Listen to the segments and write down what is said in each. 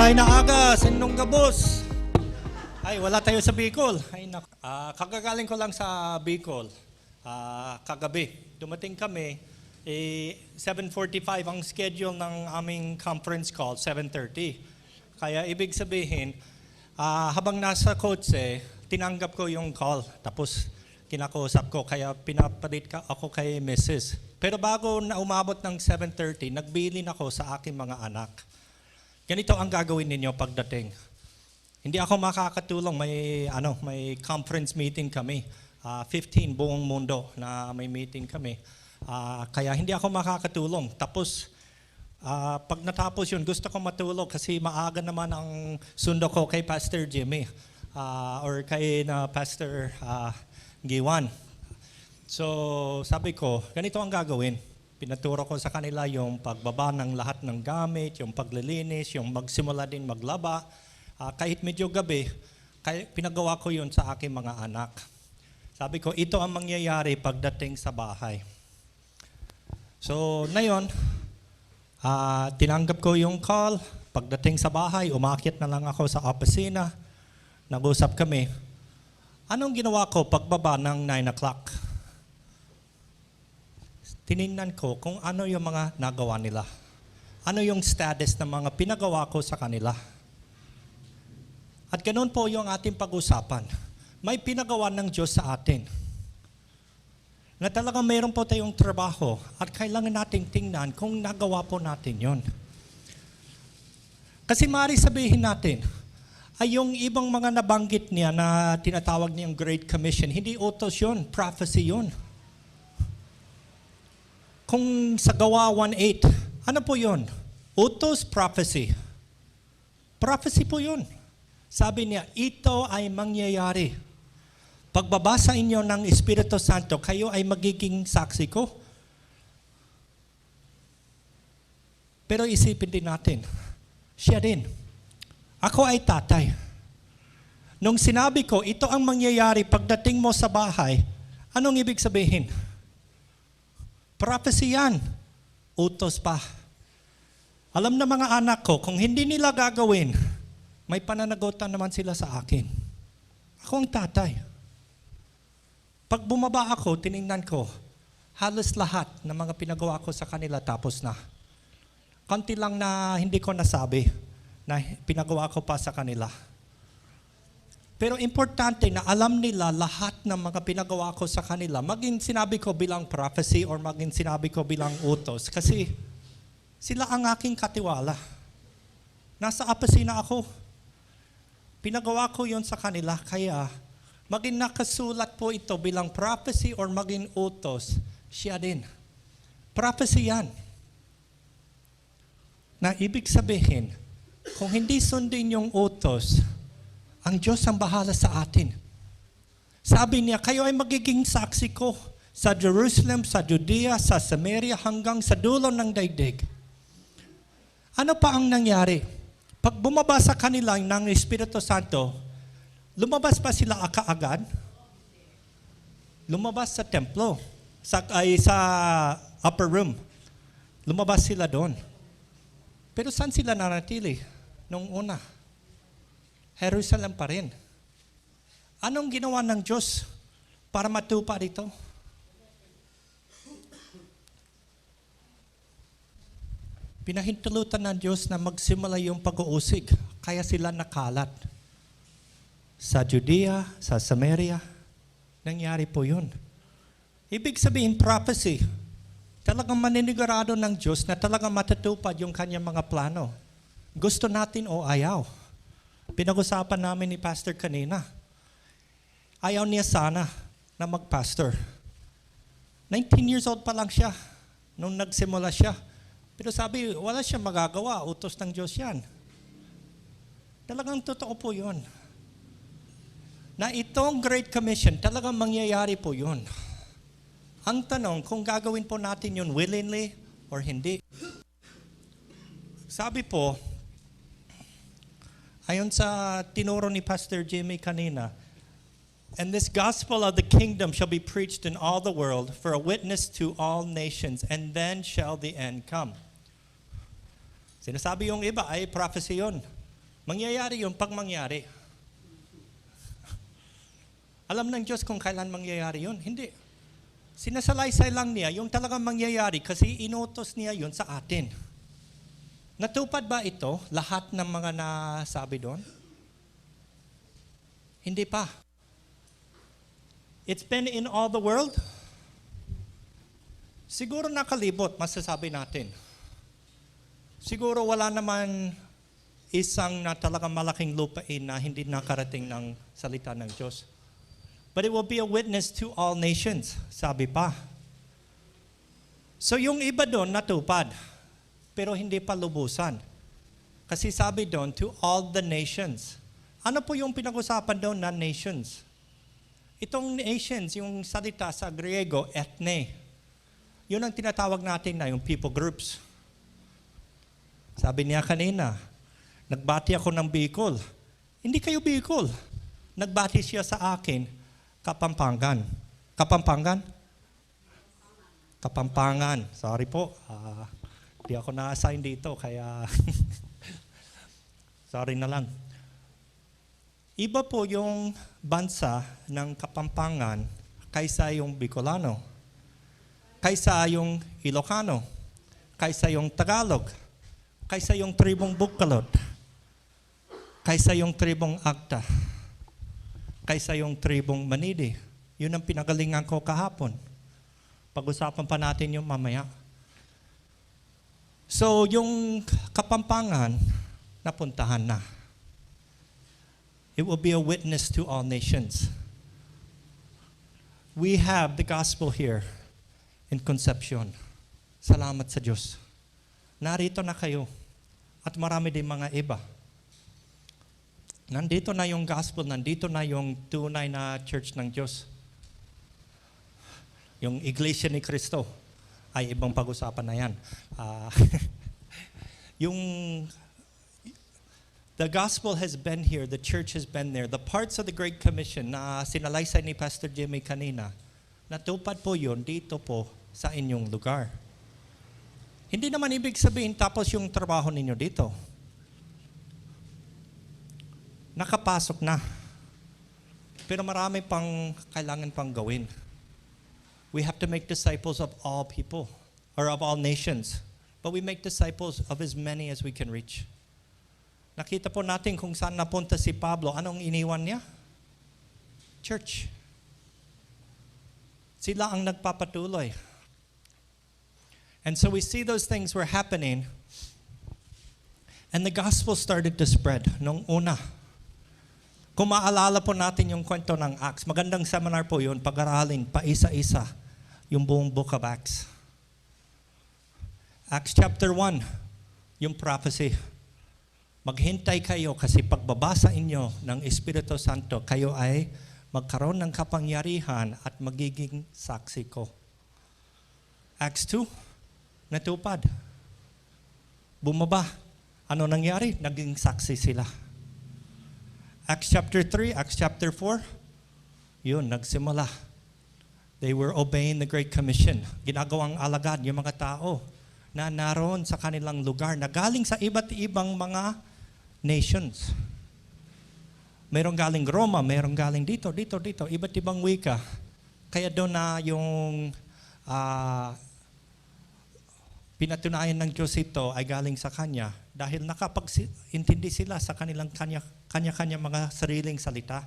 Maray na aga, sendong gabos. Ay, wala tayo sa Bicol. Ay, kagagaling ko lang sa Bicol. Kagabi, dumating kami. 7:45 ang schedule ng aming conference call, 7:30. Kaya ibig sabihin, habang nasa kotse, tinanggap ko yung call. Tapos kinakausap ko, kaya pinapalit ako kay Mrs. Pero bago na umabot ng 7:30, nagbilin ako sa aking mga anak. Ganito ang gagawin ninyo pagdating. Hindi ako makakatulong, may conference meeting kami. 15 buong mundo na may meeting kami. Kaya hindi ako makakatulong. Tapos, pag natapos yun, gusto ko matulog kasi maaga naman ang sundo ko kay Pastor Jimmy or kay Pastor Giwan. So, sabi ko, ganito ang gagawin. Pinaturo ko sa kanila yung pagbaba ng lahat ng gamit, yung paglilinis, yung magsimula din maglaba. Kahit medyo gabi, pinagawa ko yun sa aking mga anak. Sabi ko, ito ang mangyayari pagdating sa bahay. So, ngayon, tinanggap ko yung call. Pagdating sa bahay, umakyat na lang ako sa opisina. Nag-usap kami. Anong ginawa ko pagbaba ng 9 o'clock? Tinignan ko kung ano yung mga nagawa nila. Ano yung status ng mga pinagawa ko sa kanila. At ganoon po yung ating pag-usapan. May pinagawa ng Diyos sa atin. Na talagang mayroon po tayong trabaho at kailangan nating tingnan kung nagawa po natin yon. Kasi maaari sabihin natin, ay yung ibang mga nabanggit niya na tinatawag niyang Great Commission, hindi utos yun, prophecy yun. Kung sa Gawa 1:8, ano po yun? Utos, prophecy. Prophecy po yun. Sabi niya, ito ay mangyayari. Pagbabasa inyo ng Espiritu Santo, kayo ay magiging saksi ko. Pero isipin din natin, siya din. Ako ay tatay. Nung sinabi ko, ito ang mangyayari pagdating mo sa bahay, anong ibig sabihin? Prophecy yan. Utos pa. Alam na mga anak ko, kung hindi nila gagawin, may pananagutan naman sila sa akin. Ako ang tatay. Pag bumaba ako, tinignan ko, halos lahat ng mga pinagawa ko sa kanila tapos na. Konti lang na hindi ko nasabi na pinagawa ko pa sa kanila. Pero importante na alam nila lahat ng mga pinagawa ko sa kanila, maging sinabi ko bilang prophecy or maging sinabi ko bilang utos. Kasi sila ang aking katiwala. Nasa opisina ako. Pinagawa ko yon sa kanila, kaya maging nakasulat po ito bilang prophecy or maging utos, siya din. Prophecy yan. Na ibig sabihin, kung hindi sundin yung utos, ang Diyos ang bahala sa atin. Sabi niya, kayo ay magiging saksi ko sa Jerusalem, sa Judea, sa Samaria, hanggang sa dulo ng daigdig. Ano pa ang nangyari? Pag bumaba sa kanila ng Espiritu Santo, lumabas pa sila kaagad? Lumabas sa templo, sa upper room. Lumabas sila doon. Pero saan sila nanatili nung una? Jerusalem pa rin. Anong ginawa ng Diyos para matupad ito? Pinahintulutan ng Diyos na magsimula yung pag-uusig, kaya sila nakalat. Sa Judea, sa Samaria, nangyari po yun. Ibig sabihin, prophecy. Talagang maninigurado ng Diyos na talagang matutupad yung kanyang mga plano. Gusto natin o ayaw. Pinag-usapan namin ni Pastor kanina. Ayaw niya sana na mag-pastor. 19 years old pa lang siya nung nagsimula siya. Pero sabi, wala siya magagawa. Utos ng Diyos yan. Talagang totoo po yun. Na itong Great Commission, talagang mangyayari po yun. Ang tanong, kung gagawin po natin yun willingly or hindi. Sabi po, ayon sa tinuro ni Pastor Jimmy kanina, and this gospel of the kingdom shall be preached in all the world for a witness to all nations, and then shall the end come. Sinasabi yung iba ay prophecy yun. Mangyayari yun pag mangyari. Alam ng Diyos kung kailan mangyayari yun? Hindi. Sinasalaysay lang niya yung talagang mangyayari kasi inutos niya yun sa atin. Natupad ba ito, lahat ng mga nasabi doon? Hindi pa. It's been in all the world. Siguro nakalibot, masasabi natin. Siguro wala naman isang na talagang malaking lupain na hindi nakarating ng salita ng Diyos. But it will be a witness to all nations, sabi pa. So yung iba doon natupad, pero hindi pa lubusan. Kasi sabi doon, to all the nations. Ano po yung pinag-usapan doon na nations? Itong nations, yung salita sa Griego, ethne. Yun ang tinatawag natin na yung people groups. Sabi niya kanina, nagbati ako ng Bicol. Hindi kayo Bicol. Nagbati siya sa akin, Kapampangan. Kapampangan? Kapampangan. Sorry po. Di ako na-assign dito, kaya sorry na lang. Iba po yung bansa ng Kapampangan kaysa yung Bicolano, kaysa yung Ilocano, kaysa yung Tagalog, kaysa yung tribong Bukalot, kaysa yung tribong Agta, kaysa yung tribong Manidi. Yun ang pinagalingan ko kahapon. Pag-usapan pa natin yung mamaya. So, yung Kapampangan, napuntahan na. It will be a witness to all nations. We have the gospel here in Concepcion. Salamat sa Diyos. Narito na kayo. At marami din mga iba. Nandito na yung gospel, nandito na yung tunay na church ng Diyos. Yung Iglesia ni Cristo ay ibang pag-usapan na yan. The gospel has been here, the church has been there. The parts of the Great Commission na sinalaysay ni Pastor Jimmy kanina, natupad po yun dito po sa inyong lugar. Hindi naman ibig sabihin tapos yung trabaho ninyo dito. Nakapasok na. Pero marami pang kailangan pang gawin. We have to make disciples of all people, or of all nations. But we make disciples of as many as we can reach. Nakita po natin kung saan napunta si Pablo. Anong iniwan niya? Church. Sila ang nagpapatuloy. And so we see those things were happening. And the gospel started to spread nung una. Kung maalala po natin yung kwento ng Acts, magandang seminar po yun, pag-aralin pa isa-isa yung buong book of Acts. Acts chapter 1, yung prophecy. Maghintay kayo kasi pagbabasa inyo ng Espiritu Santo, kayo ay magkaroon ng kapangyarihan at magiging saksi ko. Acts 2, natupad. Bumaba. Ano nangyari? Naging saksi sila. Acts chapter 3, Acts chapter 4, yun, nagsimula. They were obeying the Great Commission. Ginagawang alagad yung mga tao na naroon sa kanilang lugar na galing sa iba't ibang mga nations. Mayroong galing Roma, mayroong galing dito, iba't ibang wika. Kaya doon na yung pinatunayan ng Diyos ito ay galing sa Kanya dahil nakapag-intindi sila sa kanilang kanya-kanya mga sariling salita.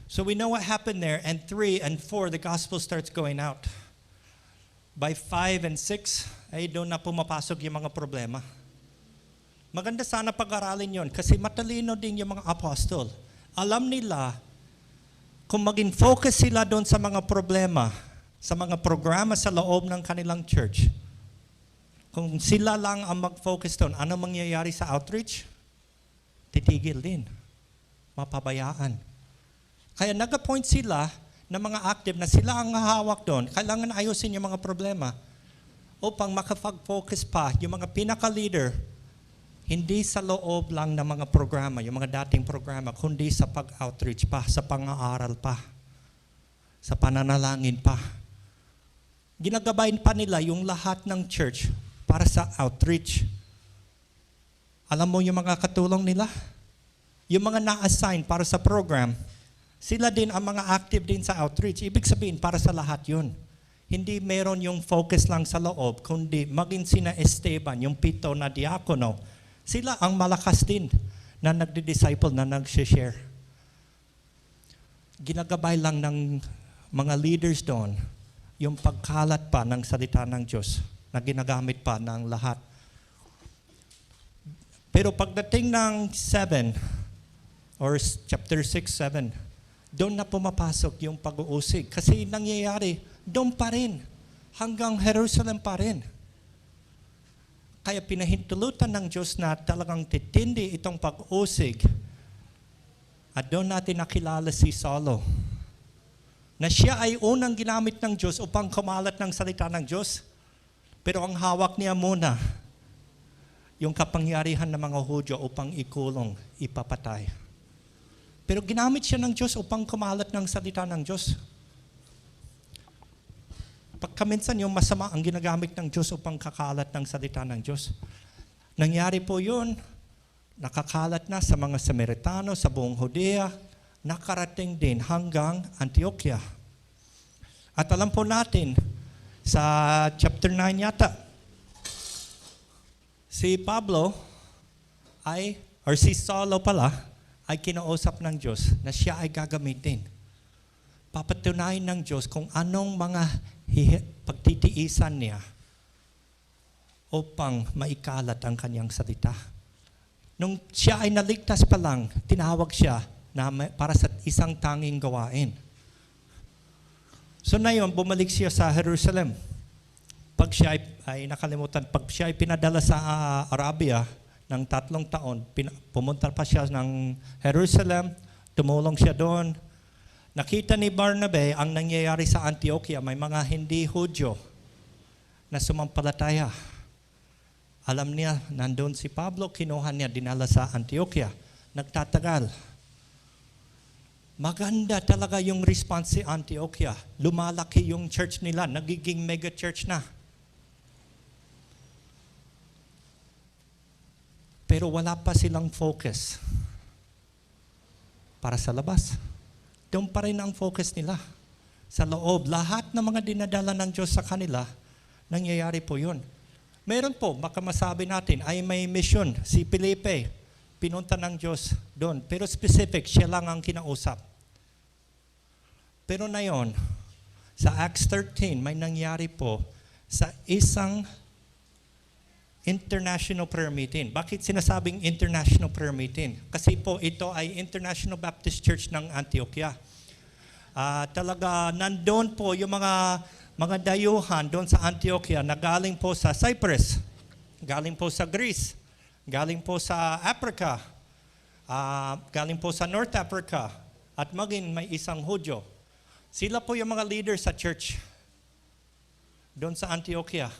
So we know what happened there, and 3 and 4, the gospel starts going out. By 5 and 6, ay doon na pumapasok yung mga problema. Maganda sana pag-aralin yon kasi matalino din yung mga apostol. Alam nila kung maging focus sila doon sa mga problema, sa mga programa sa loob ng kanilang church, kung sila lang ang mag-focus doon, ano mangyayari sa outreach? Titigil din. Mapabayaan. Kaya nag-appoint sila ng mga active na sila ang hahawak doon. Kailangan ayusin yung mga problema upang makapag-focus pa yung mga pinaka-leader, hindi sa loob lang ng mga programa, yung mga dating programa, kundi sa pag-outreach pa, sa pang-aaral pa, sa pananalangin pa. Ginagabayin pa nila yung lahat ng church para sa outreach. Alam mo yung mga katulong nila? Yung mga na-assign para sa program, sila din ang mga active din sa outreach. Ibig sabihin, para sa lahat yun. Hindi meron yung focus lang sa loob, kundi maging sina Esteban, yung 7 na diakono, sila ang malakas din na nagdi-disciple, na nag-share. Ginagabay lang ng mga leaders doon yung pagkalat pa ng salita ng Diyos na ginagamit pa ng lahat. Pero pagdating ng 7 or chapter 6, 7, doon na pumapasok yung pag-uusig. Kasi nangyayari, doon pa rin. Hanggang Jerusalem pa rin. Kaya pinahintulutan ng Diyos na talagang titindi itong pag-usig. At doon natin nakilala si Saulo. Na siya ay unang ginamit ng Diyos upang kumalat ng salita ng Diyos. Pero ang hawak niya muna, yung kapangyarihan ng mga Hudyo upang ikulong, ipapatay. Pero ginamit siya ng Diyos upang kumalat ng salita ng Diyos. Pagkaminsan yung masama ang ginagamit ng Diyos upang kakalat ng salita ng Diyos. Nangyari po yun, nakakalat na sa mga Samaritano, sa buong Judea, nakarating din hanggang Antioquia. At alam po natin, sa chapter 9 yata, si Pablo si Saulo pala, ay kinausap ng Diyos na siya ay gagamitin. Papatunayan ng Diyos kung anong mga pagtitiisan niya upang maikalat ang kanyang salita. Nung siya ay naligtas pa lang, tinawag siya na para sa isang tanging gawain. So na yun, bumalik siya sa Jerusalem. Pag siya ay nakalimutan, pag siya ay pinadala sa Arabia ng 3 taon, pumunta pa siya ng Jerusalem, tumulong siya doon. Nakita ni Barnabe ang nangyayari sa Antioquia, may mga hindi Hudyo na sumampalataya. Alam niya, nandun si Pablo, kinuha niya, dinala sa Antioquia. Nagtatagal. Maganda talaga yung response si Antioquia. Lumalaki yung church nila, nagiging mega church na. Pero wala pa silang focus para sa labas. Doon pa rin ang focus nila. Sa loob, lahat ng mga dinadala ng Diyos sa kanila, nangyayari po yun. Meron po, baka masabi natin, ay may mission. Si Felipe, pinunta ng Diyos doon. Pero specific, siya lang ang kinausap. Pero na yon, sa Acts 13, may nangyari po sa isang international prayer meeting. Bakit sinasabing international prayer meeting? Kasi po ito ay International Baptist Church ng Antioquia. Talaga nandoon po yung mga dayuhan doon sa Antioquia na galing po sa Cyprus, galing po sa Greece, galing po sa Africa, galing po sa North Africa, at maging may isang Hudyo. Sila po yung mga leaders sa church doon sa Antioquia.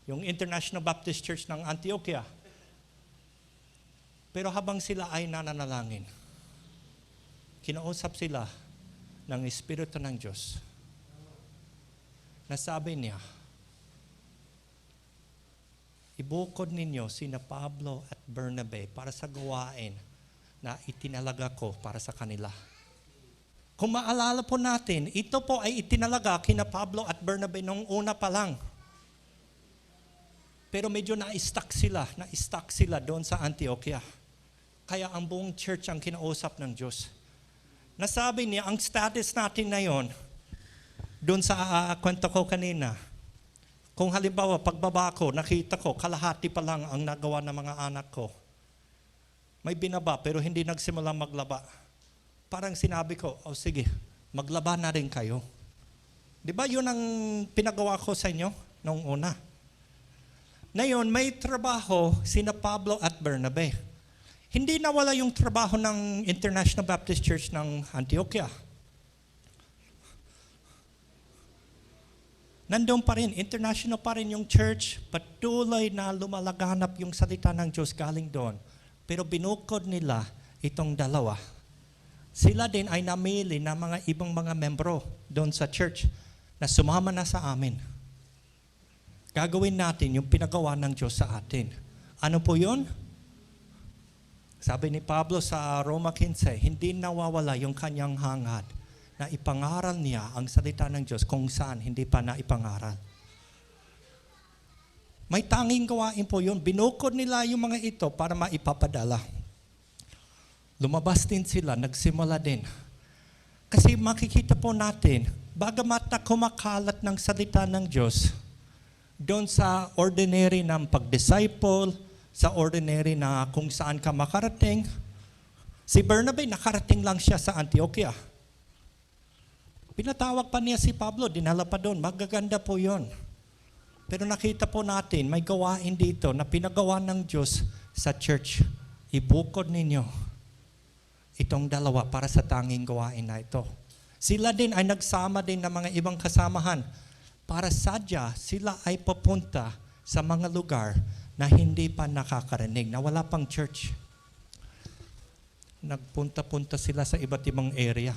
Yung International Baptist Church ng Antioquia. Pero habang sila ay nananalangin, kinausap sila ng Espiritu ng Diyos. Nasabi niya, ibukod ninyo sina Pablo at Bernabe para sa gawain na itinalaga ko para sa kanila. Kung maalala po natin, ito po ay itinalaga kina Pablo at Bernabe nung una pa lang. Pero medyo na-stuck sila doon sa Antioquia. Kaya ang buong church ang kinausap ng Diyos. Nasabi niya, ang status natin ngayon, doon sa kwento ko kanina, kung halimbawa pagbaba ko, nakita ko, kalahati pa lang ang nagawa ng mga anak ko. May binaba pero hindi nagsimula maglaba. Parang sinabi ko, sige, maglaba na rin kayo. Di ba yun ang pinagawa ko sa inyo noong una? Ngayon, may trabaho sina Pablo at Bernabe. Hindi nawala yung trabaho ng International Baptist Church ng Antioquia. Nandun pa rin, international pa rin yung church, patuloy na lumalaganap yung salita ng Diyos galing doon. Pero binukod nila itong dalawa. Sila din ay namili ng mga ibang mga membro doon sa church na sumama na sa amin. Gagawin natin yung pinagawa ng Diyos sa atin. Ano po yun? Sabi ni Pablo sa Roma 15, hindi nawawala yung kanyang hangad na ipangaral niya ang salita ng Diyos kung saan hindi pa naipangaral. May tanging gawain po yun. Binukod nila yung mga ito para maipapadala. Lumabas din sila, nagsimula din. Kasi makikita po natin, bagamat na kumakalat ng salita ng Diyos, doon sa ordinary ng pag-disciple, sa ordinary na kung saan ka makarating, si Bernabe, nakarating lang siya sa Antioquia. Pinatawag pa niya si Pablo, dinala pa doon. Magaganda po yun. Pero nakita po natin, may gawain dito na pinagawa ng Diyos sa church. Ibukod ninyo itong dalawa para sa tanging gawain na ito. Sila din ay nagsama din ng mga ibang kasamahan para sadya sila ay papunta sa mga lugar na hindi pa nakakarinig, na wala pang church. Nagpunta-punta sila sa iba't ibang area.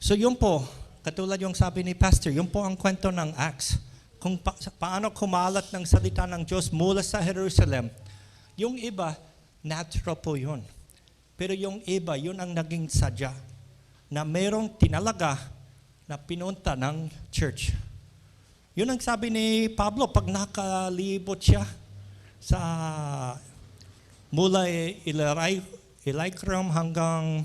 So yun po, katulad yung sabi ni Pastor, yun po ang kwento ng Acts. Kung paano kumalat ng salita ng Diyos mula sa Jerusalem. Yung iba, natural po yun. Pero yung iba, yun ang naging sadya. Na merong tinalaga na pinunta ng church. Yun ang sabi ni Pablo, pag nakalibot siya sa mula Illyricum hanggang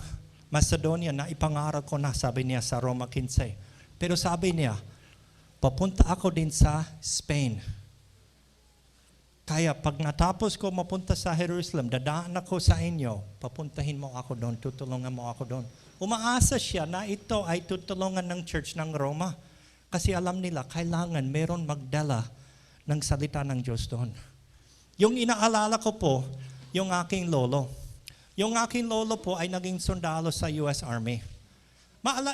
Macedonia na ipangaral ko na, sabi niya sa Roma 15. Pero sabi niya, papunta ako din sa Spain. Kaya pag natapos ko mapunta sa Jerusalem, dadaan ako sa inyo, papuntahin mo ako doon, tutulungan mo ako doon. Umaasa siya na ito ay tutulungan ng church ng Roma. Kasi alam nila, kailangan meron magdala ng salita ng Diyos doon. Yung inaalala ko po, yung aking lolo. Yung aking lolo po ay naging sundalo sa US Army.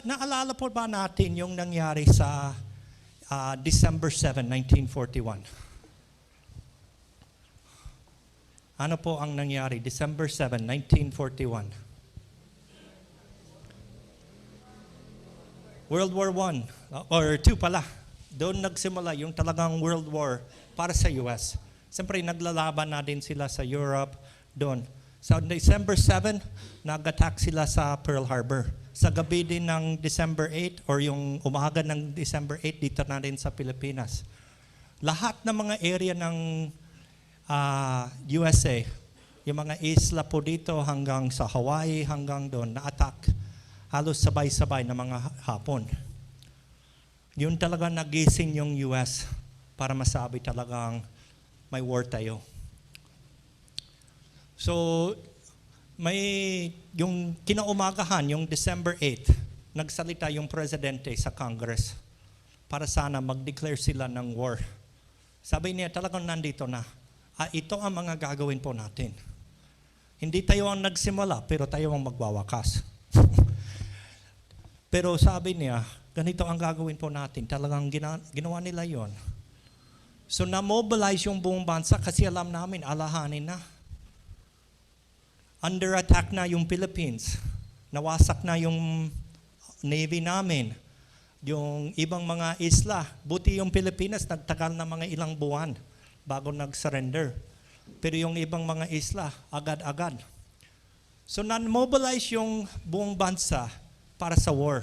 Naalala po ba natin yung nangyari sa December 7, 1941? Ano po ang nangyari? December 7, 1941. World War I, or II pala. Doon nagsimula yung talagang World War para sa US. Siyempre, naglalaban na din sila sa Europe doon. Sa December 7, nag-attack sila sa Pearl Harbor. Sa gabi din ng December 8, or yung umaga ng December 8, dito na din sa Pilipinas. Lahat ng mga area ng USA, yung mga isla po dito hanggang sa Hawaii, hanggang doon, na-attack. Halos sabay-sabay na mga hapon. Yun talaga nagising yung US para masabi talagang may war tayo. So, may yung kinaumagahan, yung December 8, nagsalita yung presidente sa Congress para sana mag-declare sila ng war. Sabi niya talagang nandito na. Ito ang mga gagawin po natin. Hindi tayo ang nagsimula, pero tayo ang magwawakas. Pero sabi niya, ganito ang gagawin po natin. Talagang ginawa nila yon. So na-mobilize yung buong bansa kasi alam namin, alahanin na. Under attack na yung Philippines. Nawasak na yung Navy namin. Yung ibang mga isla. Buti yung Pilipinas, nagtagal na mga ilang buwan bago nag-surrender. Pero yung ibang mga isla, agad-agad. So na-mobilize yung buong bansa para sa war.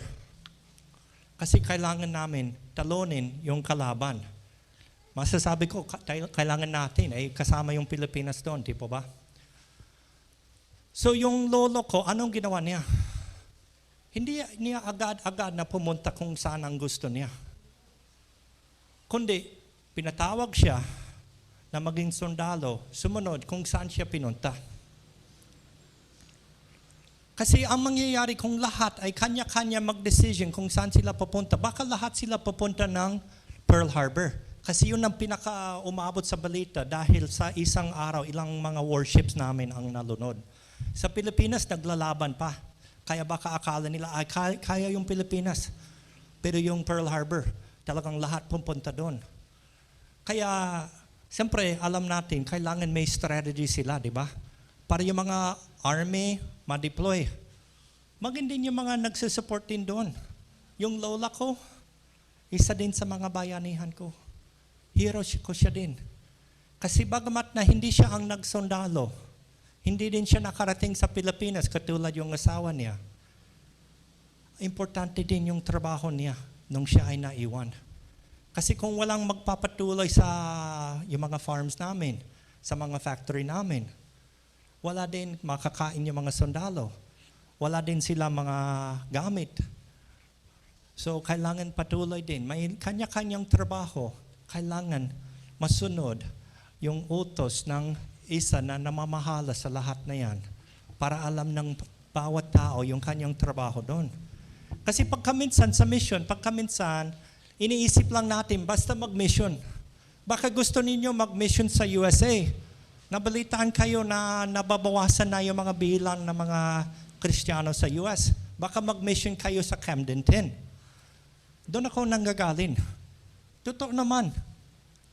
Kasi kailangan namin talunin yung kalaban. Masasabi ko, kailangan natin ay kasama yung Pilipinas doon, di po ba? So yung lolo ko, anong ginawa niya? Hindi niya agad-agad na pumunta kung saan ang gusto niya. Kundi, pinatawag siya na maging sundalo, sumunod kung saan siya pinunta. Kasi ang mangyayari kung lahat ay kanya-kanya mag-decision kung saan sila papunta, baka lahat sila papunta ng Pearl Harbor. Kasi yun ang pinaka-umabot sa balita dahil sa isang araw, ilang mga warships namin ang nalunod. Sa Pilipinas, naglalaban pa. Kaya baka akala nila, kaya yung Pilipinas. Pero yung Pearl Harbor, talagang lahat pupunta doon. Kaya, siyempre, alam natin, kailangan may strategy sila, di ba? Para yung mga army, ma-deploy. Maging din yung mga nagsusupport din doon. Yung lola ko, isa din sa mga bayanihan ko. Hero ko siya din. Kasi bagamat na hindi siya ang nagsundalo, Hindi din siya nakarating sa Pilipinas katulad yung asawa niya. Importante din yung trabaho niya nung siya ay naiwan. Kasi kung walang magpapatuloy sa yung mga farms namin, sa mga factory namin, wala din makakain yung mga sundalo. Wala din sila mga gamit. So, kailangan patuloy din. May kanya-kanyang trabaho. Kailangan masunod yung utos ng isa na namamahala sa lahat na yan para alam ng bawat tao yung kanyang trabaho doon. Kasi pagkaminsan sa mission, iniisip lang natin basta mag-mission. Baka gusto ninyo mag-mission sa USA. Nabalitaan kayo na nababawasan na yung mga bilang ng mga Kristiyano sa US. Baka mag-mission kayo sa Camden 10. Doon ako nanggagaling. Totoo naman.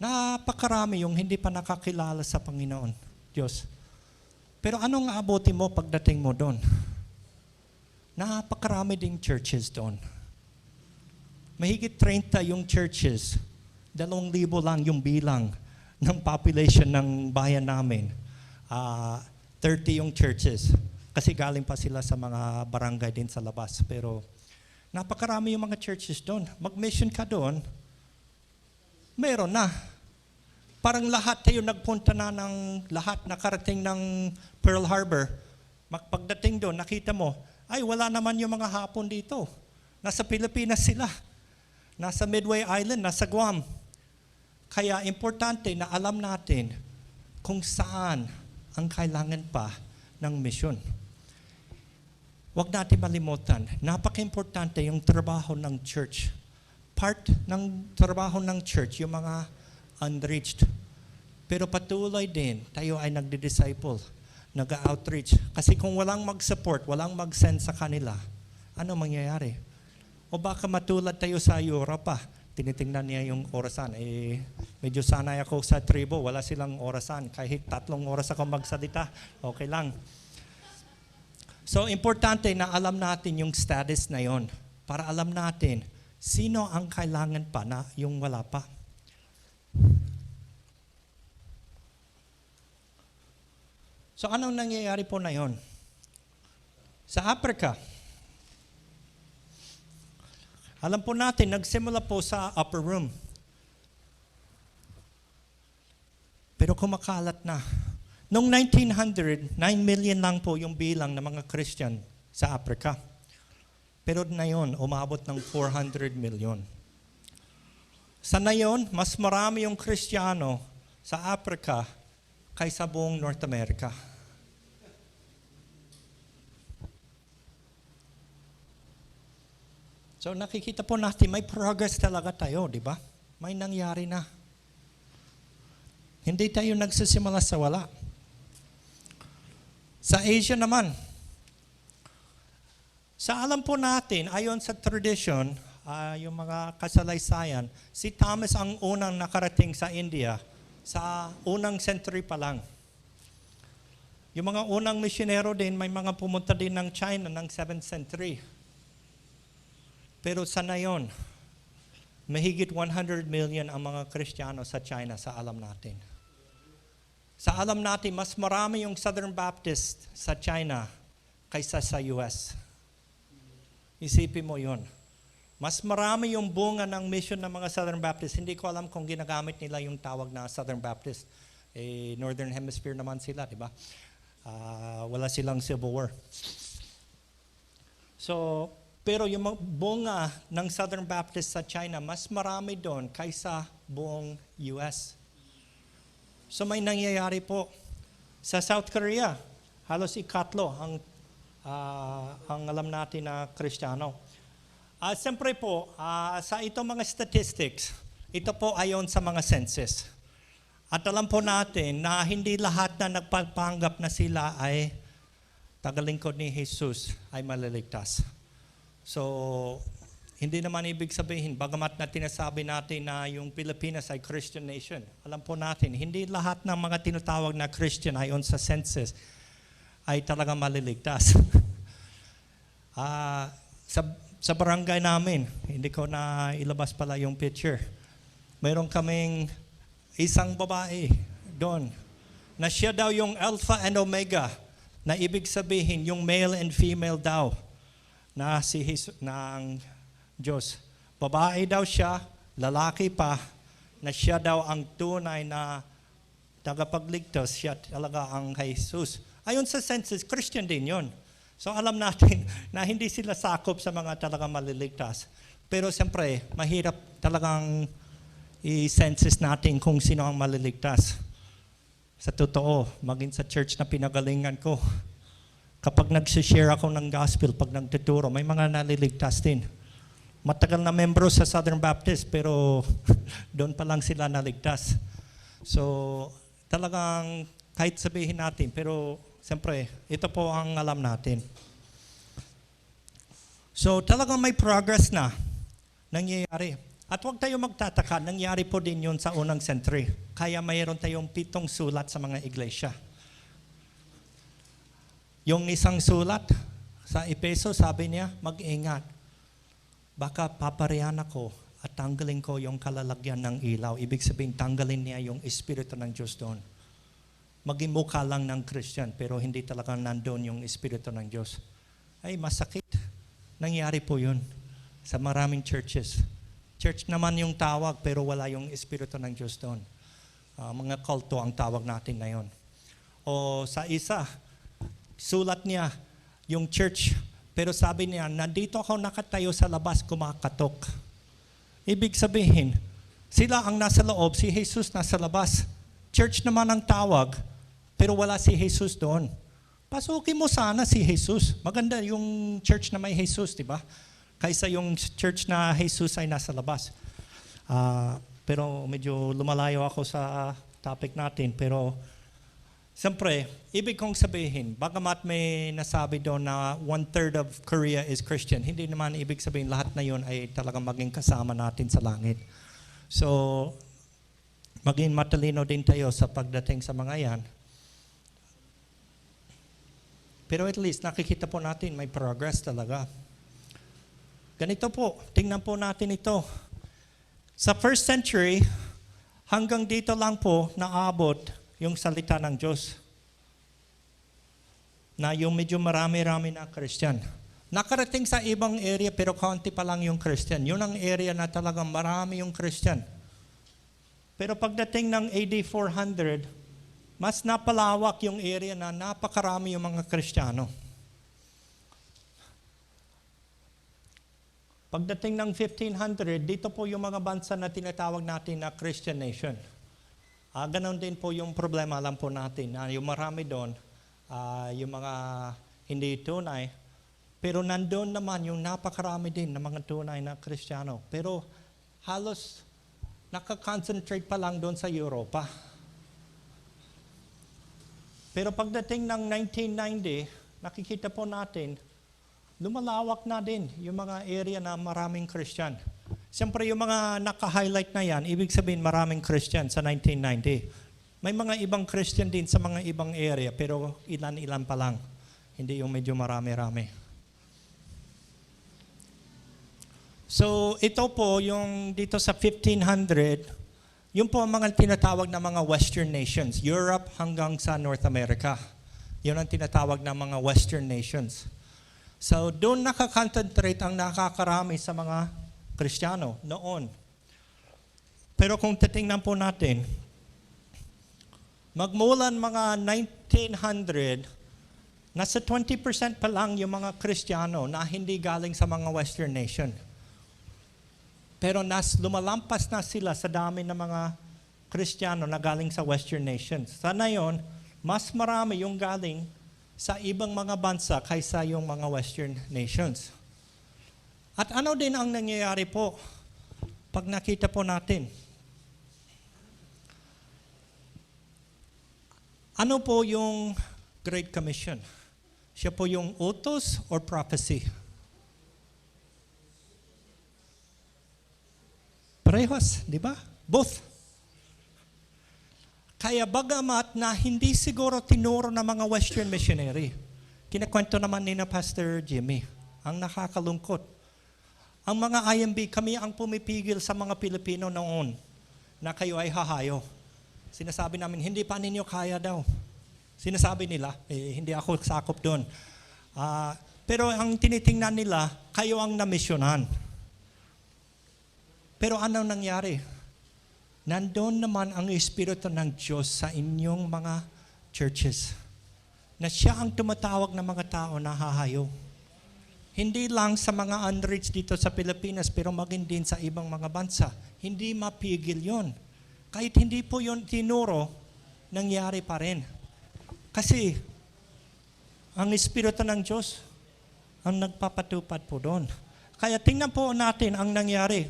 Napakarami yung hindi pa nakakilala sa Panginoon, Diyos. Pero anong aabuti mo pagdating mo doon? Napakarami ding churches doon. Mahigit 30 yung churches. 2,000 lang yung bilang ng population ng bayan namin. 30 yung churches. Kasi galing pa sila sa mga barangay din sa labas. Pero napakarami yung mga churches doon. Mag-mission ka doon, meron na. Parang lahat tayo nagpunta na ng lahat, nakarating ng Pearl Harbor. Pagdating doon, nakita mo, ay wala naman yung mga Hapon dito. Nasa Pilipinas sila. Nasa Midway Island, nasa Guam. Kaya importante na alam natin kung saan ang kailangan pa ng mission. Huwag natin malimutan, napaka-importante yung trabaho ng church. Part ng trabaho ng church, yung mga unreached. Pero patuloy din, tayo ay nagdi-disciple, nag-outreach. Kasi kung walang mag-support, walang mag-send sa kanila, ano mangyayari? O baka matulad tayo sa Europa, tinitingnan niya yung orasan. Medyo sanay ako sa tribo, wala silang orasan. Kahit 3 oras ako magsalita, okay lang. So, importante na alam natin yung status na yon para alam natin sino ang kailangan pa na yung wala pa. So, anong nangyayari po na yon? Sa Africa, alam po natin, nagsimula po sa upper room. Pero kumakalat na. Noong 1900, 9 million lang po yung bilang ng mga Christian sa Africa. Pero ngayon, umabot ng 400 million. Sa ngayon, mas marami yung Kristiyano sa Africa kaysa buong North America. So nakikita po natin, may progress talaga tayo, di ba? May nangyari na. Hindi tayo nagsisimula sa wala. Sa Asia naman, sa alam po natin, ayon sa tradition, yung mga kasalaysayan, si Thomas ang unang nakarating sa India sa unang century pa lang. Yung mga unang misyonero din, may mga pumunta din ng China ng 7th century. Pero sa ngayon, mahigit 100 million ang mga Kristiyano sa China sa alam natin. Sa alam natin, mas marami yung Southern Baptist sa China kaysa sa US. Isipin mo yon. Mas marami yung bunga ng mission ng mga Southern Baptist. Hindi ko alam kung ginagamit nila yung tawag na Southern Baptist. Northern Hemisphere naman sila, di ba? Wala silang Civil War. So, pero yung bunga ng Southern Baptist sa China, mas marami doon kaysa buong US. So may nangyayari po. Sa South Korea, halos ikatlo ang alam natin na Kristiyano. Siyempre po, sa itong mga statistics, ito po ayon sa mga census. At alam po natin na hindi lahat na nagpapanggap na sila ay tagalingkod ni Jesus ay maliligtas. So, hindi naman ibig sabihin, bagamat na tinasabi natin na yung Pilipinas ay Christian nation, alam po natin, hindi lahat ng mga tinatawag na Christian ayon sa census ay talagang maliligtas. Sa barangay namin, hindi ko na ilabas pala yung picture. Mayroon kaming isang babae doon na siya daw yung Alpha and Omega, na ibig sabihin yung male and female daw na si ng Diyos. Babae daw siya, lalaki pa, na siya daw ang tunay na tagapagligtas, siya talaga ang Jesus. Ayon sa census, Christian din yon. So alam natin na hindi sila sakop sa mga talagang maliligtas. Pero siyempre, mahirap talagang i-census natin kung sino ang maliligtas. Sa totoo, maging sa church na pinagalingan ko, kapag nag-share ako ng gospel, pag nagtuturo, may mga naliligtas din. Matagal na membro sa Southern Baptist, pero doon pa lang sila naligtas. So, talagang kahit sabihin natin, pero siyempre, ito po ang alam natin. So, talagang may progress na nangyayari. At huwag tayo magtataka, nangyari po din yun sa unang century. Kaya mayroon tayong 7 sulat sa mga iglesia. Yung isang sulat sa Epeso, sabi niya, mag-ingat. Baka paparihan ako at tanggalin ko yung kalalagyan ng ilaw. Ibig sabihin, tanggalin niya yung Espiritu ng Diyos doon. Maging mukha lang ng Christian, pero hindi talagang nandun yung Espiritu ng Diyos. Ay, masakit. Nangyari po yun sa maraming churches. Church naman yung tawag, pero wala yung Espiritu ng Diyos doon. Mga kulto ang tawag natin na yun. O sa isa, sulat niya yung church, pero sabi niya, nandito ako nakatayo sa labas, kumakatok. Ibig sabihin, sila ang nasa loob, si Jesus nasa labas. Church naman ang tawag, pero wala si Jesus doon. Pasukin mo sana si Jesus. Maganda yung church na may Jesus, di ba? Kaysa yung church na Jesus ay nasa labas. Pero medyo lumalayo ako sa topic natin. Pero siyempre, ibig kong sabihin, bagamat may nasabi doon na 1/3 of Korea is Christian, hindi naman ibig sabihin lahat na yun ay talagang maging kasama natin sa langit. So, maging matalino din tayo sa pagdating sa mga yan. Pero at least nakikita po natin may progress talaga. Ganito po, tingnan po natin ito. Sa first century, hanggang dito lang po naabot yung salita ng Diyos. Na yung medyo marami-rami na Christian. Nakarating sa ibang area pero kaunti pa lang yung Christian. Yun ang area na talagang marami yung Christian. Pero pagdating ng AD 400, mas napalawak yung area na napakarami yung mga Kristiyano. Pagdating ng 1500, dito po yung mga bansa na tinatawag natin na Christian nation. Ganon din po yung problema, alam po natin, na yung marami doon, yung mga hindi tunay, pero nandoon naman yung napakarami din ng mga tunay na Kristiyano. Pero halos nakakoncentrate pa lang doon sa Europa. Pero pagdating ng 1990, nakikita po natin, lumalawak na din yung mga area na maraming Christian. Siyempre yung mga naka-highlight na yan, ibig sabihin maraming Christian sa 1990. May mga ibang Christian din sa mga ibang area, pero ilan-ilan pa lang. Hindi yung medyo marami-rami. So ito po yung dito sa 1500, yun po ang mga tinatawag na mga Western nations, Europe hanggang sa North America. Yun ang tinatawag na mga Western nations. So doon nakakoncentrate ang nakakarami sa mga Kristiyano noon. Pero kung titingnan po natin, magmulan mga 1900, nasa 20% pa lang yung mga Kristiyano na hindi galing sa mga Western nation. Pero lumalampas na sila sa dami ng mga Kristiyano na galing sa Western nations. Sa ngayon, mas marami yung galing sa ibang mga bansa kaysa yung mga Western nations. At ano din ang nangyayari po pag nakita po natin? Ano po yung Great Commission? Siya po yung utos or prophecy? Parehas, di ba? Both. Kaya bagamat na hindi siguro tinuro ng mga Western missionary, kinakwento naman ni na Pastor Jimmy, ang nakakalungkot. Ang mga IMB, kami ang pumipigil sa mga Pilipino noon na kayo ay hahayo. Sinasabi namin, hindi pa ninyo kaya daw. Sinasabi nila, hindi ako sakop doon. Pero ang tinitingnan nila, kayo ang namisyonan. Pero ano nangyari? Nandoon naman ang Espiritu ng Diyos sa inyong mga churches. Na siya ang tumatawag ng mga tao na hahayo. Hindi lang sa mga unreached dito sa Pilipinas, pero maging din sa ibang mga bansa. Hindi mapigil yon. Kahit hindi po yon tinuro, nangyari pa rin. Kasi, ang Espiritu ng Diyos, ang nagpapatupad po doon. Kaya tingnan po natin ang nangyari.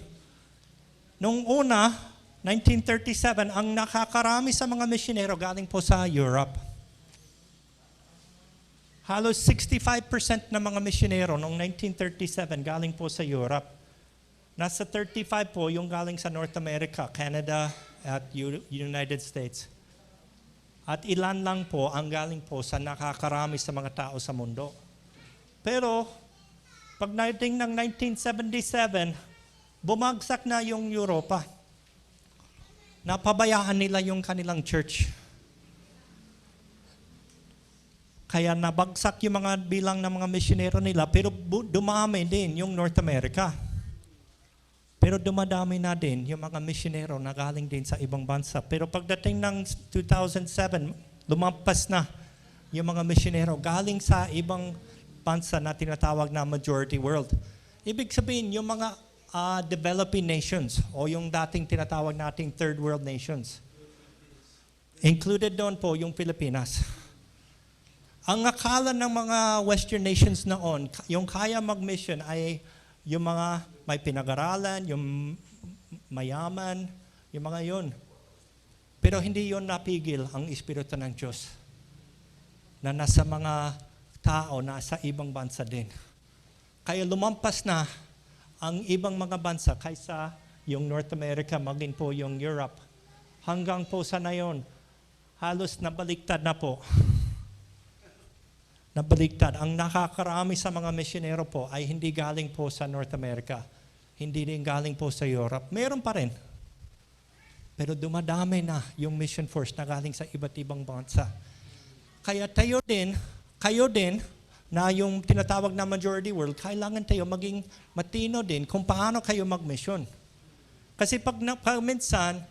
Noong una, 1937, ang nakakarami sa mga misyonero galing po sa Europe. Halos 65% ng mga misyonero noong 1937 galing po sa Europe. Nasa 35 po yung galing sa North America, Canada, at United States. At ilan lang po ang galing po sa nakakarami sa mga tao sa mundo. Pero, pagdating ng 1977, bumagsak na yung Europa. Napabayaan nila yung kanilang church. Kaya nabagsak yung mga bilang ng mga misyonero nila, pero dumami din yung North America. Pero dumadami na din yung mga misyonero na galing din sa ibang bansa. Pero pagdating ng 2007, lumampas na yung mga misyonero galing sa ibang bansa na tinatawag na majority world. Ibig sabihin, yung mga developing nations o yung dating tinatawag nating third world nations. Included doon po yung Pilipinas. Ang akala ng mga Western nations noon, yung kaya mag-mission ay yung mga may pinag-aralan, yung mayaman, yung mga yun. Pero hindi yun napigil ang Espiritu ng Diyos na nasa mga tao, nasa ibang bansa din. Kaya lumampas na ang ibang mga bansa kaysa yung North America, maging po yung Europe. Hanggang po sa ngayon, halos nabaliktad na po. Nabaliktad. Ang nakakarami sa mga misyonero po ay hindi galing po sa North America. Hindi din galing po sa Europe. Meron pa rin. Pero dumadami na yung mission force na galing sa iba't ibang bansa. Kaya kayo din, na yung tinatawag na majority world, kailangan tayo maging matino din kung paano kayo mag-mission. Kasi pag minsan,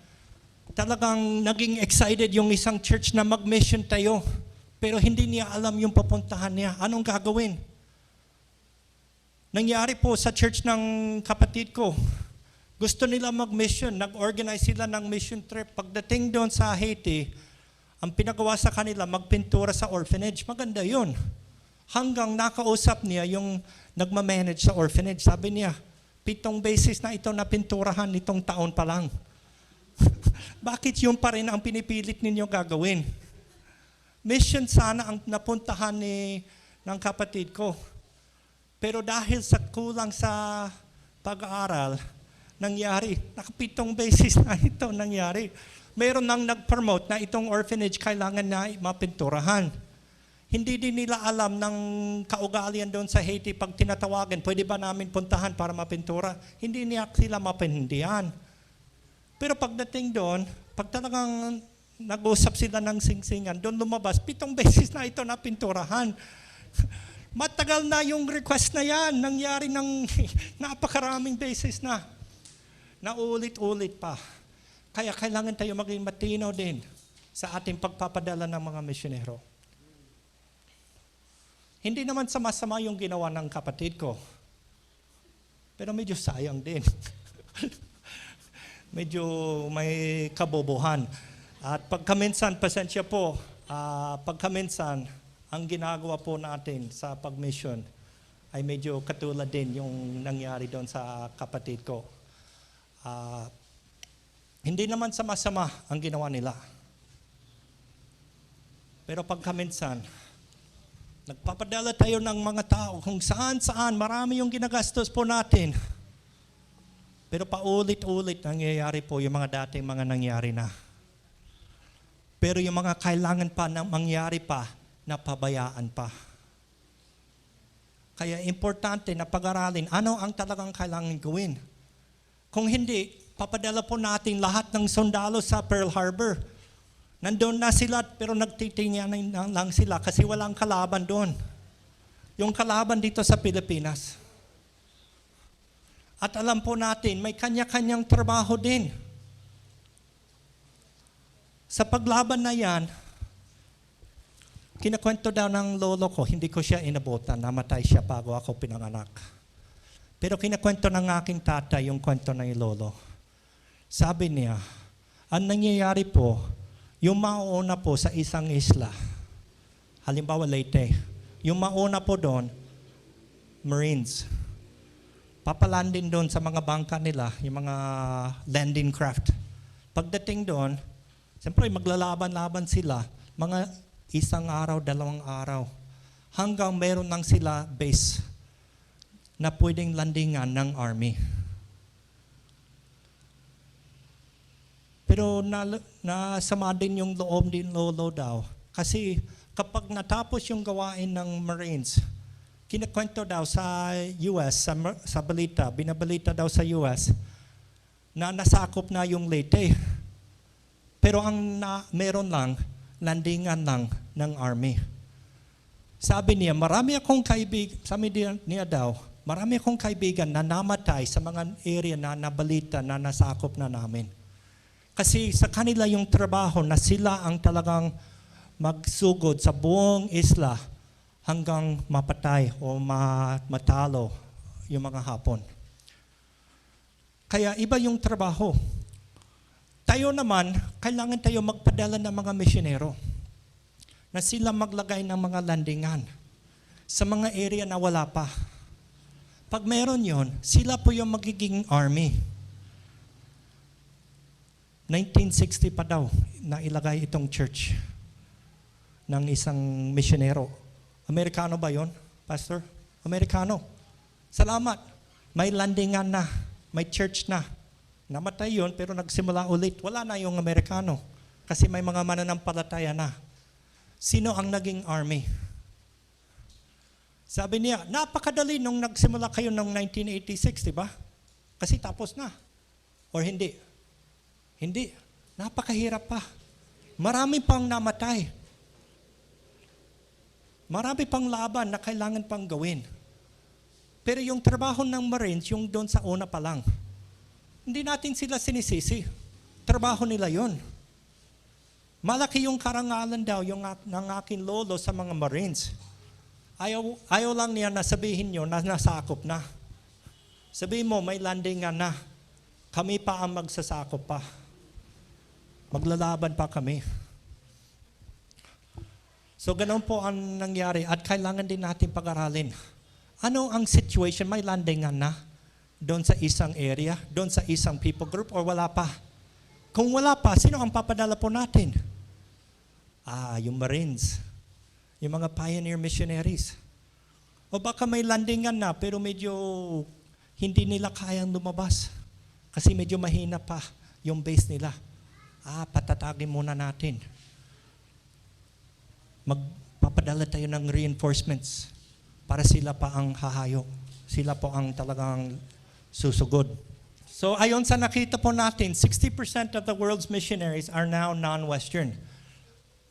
talagang naging excited yung isang church na mag-mission tayo. Pero hindi niya alam yung papuntahan niya. Anong gagawin? Nangyari po sa church ng kapatid ko. Gusto nila mag-mission. Nag-organize sila ng mission trip. Pagdating doon sa Haiti, ang pinagawa sa kanila, magpintura sa orphanage. Maganda yun. Hanggang nakausap niya yung nagmamanage sa orphanage. Sabi niya, 7 beses na ito napinturahan nitong taon pa lang. Bakit yun pa rin ang pinipilit ninyo gagawin? Mission sana ang napuntahan ng kapatid ko. Pero dahil sa kulang sa pag-aaral, nangyari. 7 beses na ito nangyari. Meron nang nag-promote na itong orphanage kailangan na mapinturahan. Hindi din nila alam ng kaugalian doon sa Haiti pag tinatawagan, pwede ba namin puntahan para mapintura? Hindi niya sila mapindihan. Pero pagdating doon, pag talagang nag-usap sila ng singsingan, doon lumabas, 7 beses na ito na pinturahan. Matagal na yung request na yan. Nangyari ng napakaraming beses na. Naulit-ulit pa. Kaya kailangan tayo maging matino din sa ating pagpapadala ng mga misyonero. Hindi naman sama-sama yung ginawa ng kapatid ko. Pero medyo sayang din. Medyo may kabobohan. At pagkaminsan, pasensya po, pagkaminsan, ang ginagawa po natin sa pag-mission ay medyo katulad din yung nangyari doon sa kapatid ko. Hindi naman sama-sama ang ginawa nila. Pero pagkaminsan, nagpapadala tayo ng mga tao kung saan-saan, marami yung ginagastos po natin. Pero paulit-ulit nangyayari po yung mga dating mga nangyari na. Pero yung mga kailangan pa na mangyari pa, napabayaan pa. Kaya importante na pag-aralin, ano ang talagang kailangan gawin. Kung hindi, papadala po natin lahat ng sundalo sa Pearl Harbor. Nandun na sila pero nagtitingnan lang sila kasi walang kalaban doon. Yung kalaban dito sa Pilipinas. At alam po natin, may kanya-kanyang trabaho din. Sa paglaban na yan, kinakwento daw ng lolo ko, hindi ko siya inabutan, namatay siya bago ako pinanganak. Pero kinakwento ng aking tatay yung kwento ng lolo. Sabi niya, ang nangyayari po, yung mauna po sa isang isla, halimbawa Leyte, yung mauna po doon, Marines, papalandin doon sa mga bangka nila, yung mga landing craft. Pagdating doon, siyempre maglalaban-laban sila, mga isang araw, 2 araw, hanggang meron lang sila base na pwedeng landingan ng army. Pero nasama din yung loob din lolo daw. Kasi kapag natapos yung gawain ng Marines, kinakwento daw sa US, sa balita, binabalita daw sa US, na nasakop na yung Leyte. Pero ang meron lang, landingan lang ng army. Sabi niya, marami akong kaibigan na namatay sa mga area na nabalita na nasakop na namin. Kasi sa kanila yung trabaho na sila ang talagang magsugod sa buong isla hanggang mapatay o matalo yung mga Hapon. Kaya iba yung trabaho. Tayo naman, kailangan tayo magpadala ng mga misyonero na sila maglagay ng mga landingan sa mga area na wala pa. Pag meron yon, sila po yung magiging army. 1960 pa daw na ilagay itong church ng isang misyonero. Amerikano ba yon, Pastor? Amerikano. Salamat. May landingan na. May church na. Namatay yon pero nagsimula ulit. Wala na yung Amerikano. Kasi may mga mananampalataya na. Sino ang naging army? Sabi niya, napakadali nung nagsimula kayo ng 1986, di ba? Kasi tapos na. Or hindi? Hindi. Napakahirap pa. Marami pang namatay. Marami pang laban na kailangan pang gawin. Pero yung trabaho ng Marines, yung doon sa una pa lang, hindi natin sila sinisisi. Trabaho nila yon. Malaki yung karangalan daw ng aking lolo sa mga Marines. Ayaw lang niya na sabihin nyo na nasakop na. Sabihin mo, may landingan na. Kami pa ang magsasakop pa. Maglalaban pa kami. So ganun po ang nangyari at kailangan din natin pag-aralin. Ano ang situation? May landingan na doon sa isang area, doon sa isang people group or wala pa? Kung wala pa, sino ang papadala po natin? Yung Marines. Yung mga pioneer missionaries. O baka may landingan na pero medyo hindi nila kayang lumabas. Kasi medyo mahina pa yung base nila. Patatagin muna natin. Magpapadala tayo ng reinforcements para sila pa ang hahayo. Sila po ang talagang susugod. So ayon sa nakita po natin, 60% of the world's missionaries are now non-Western.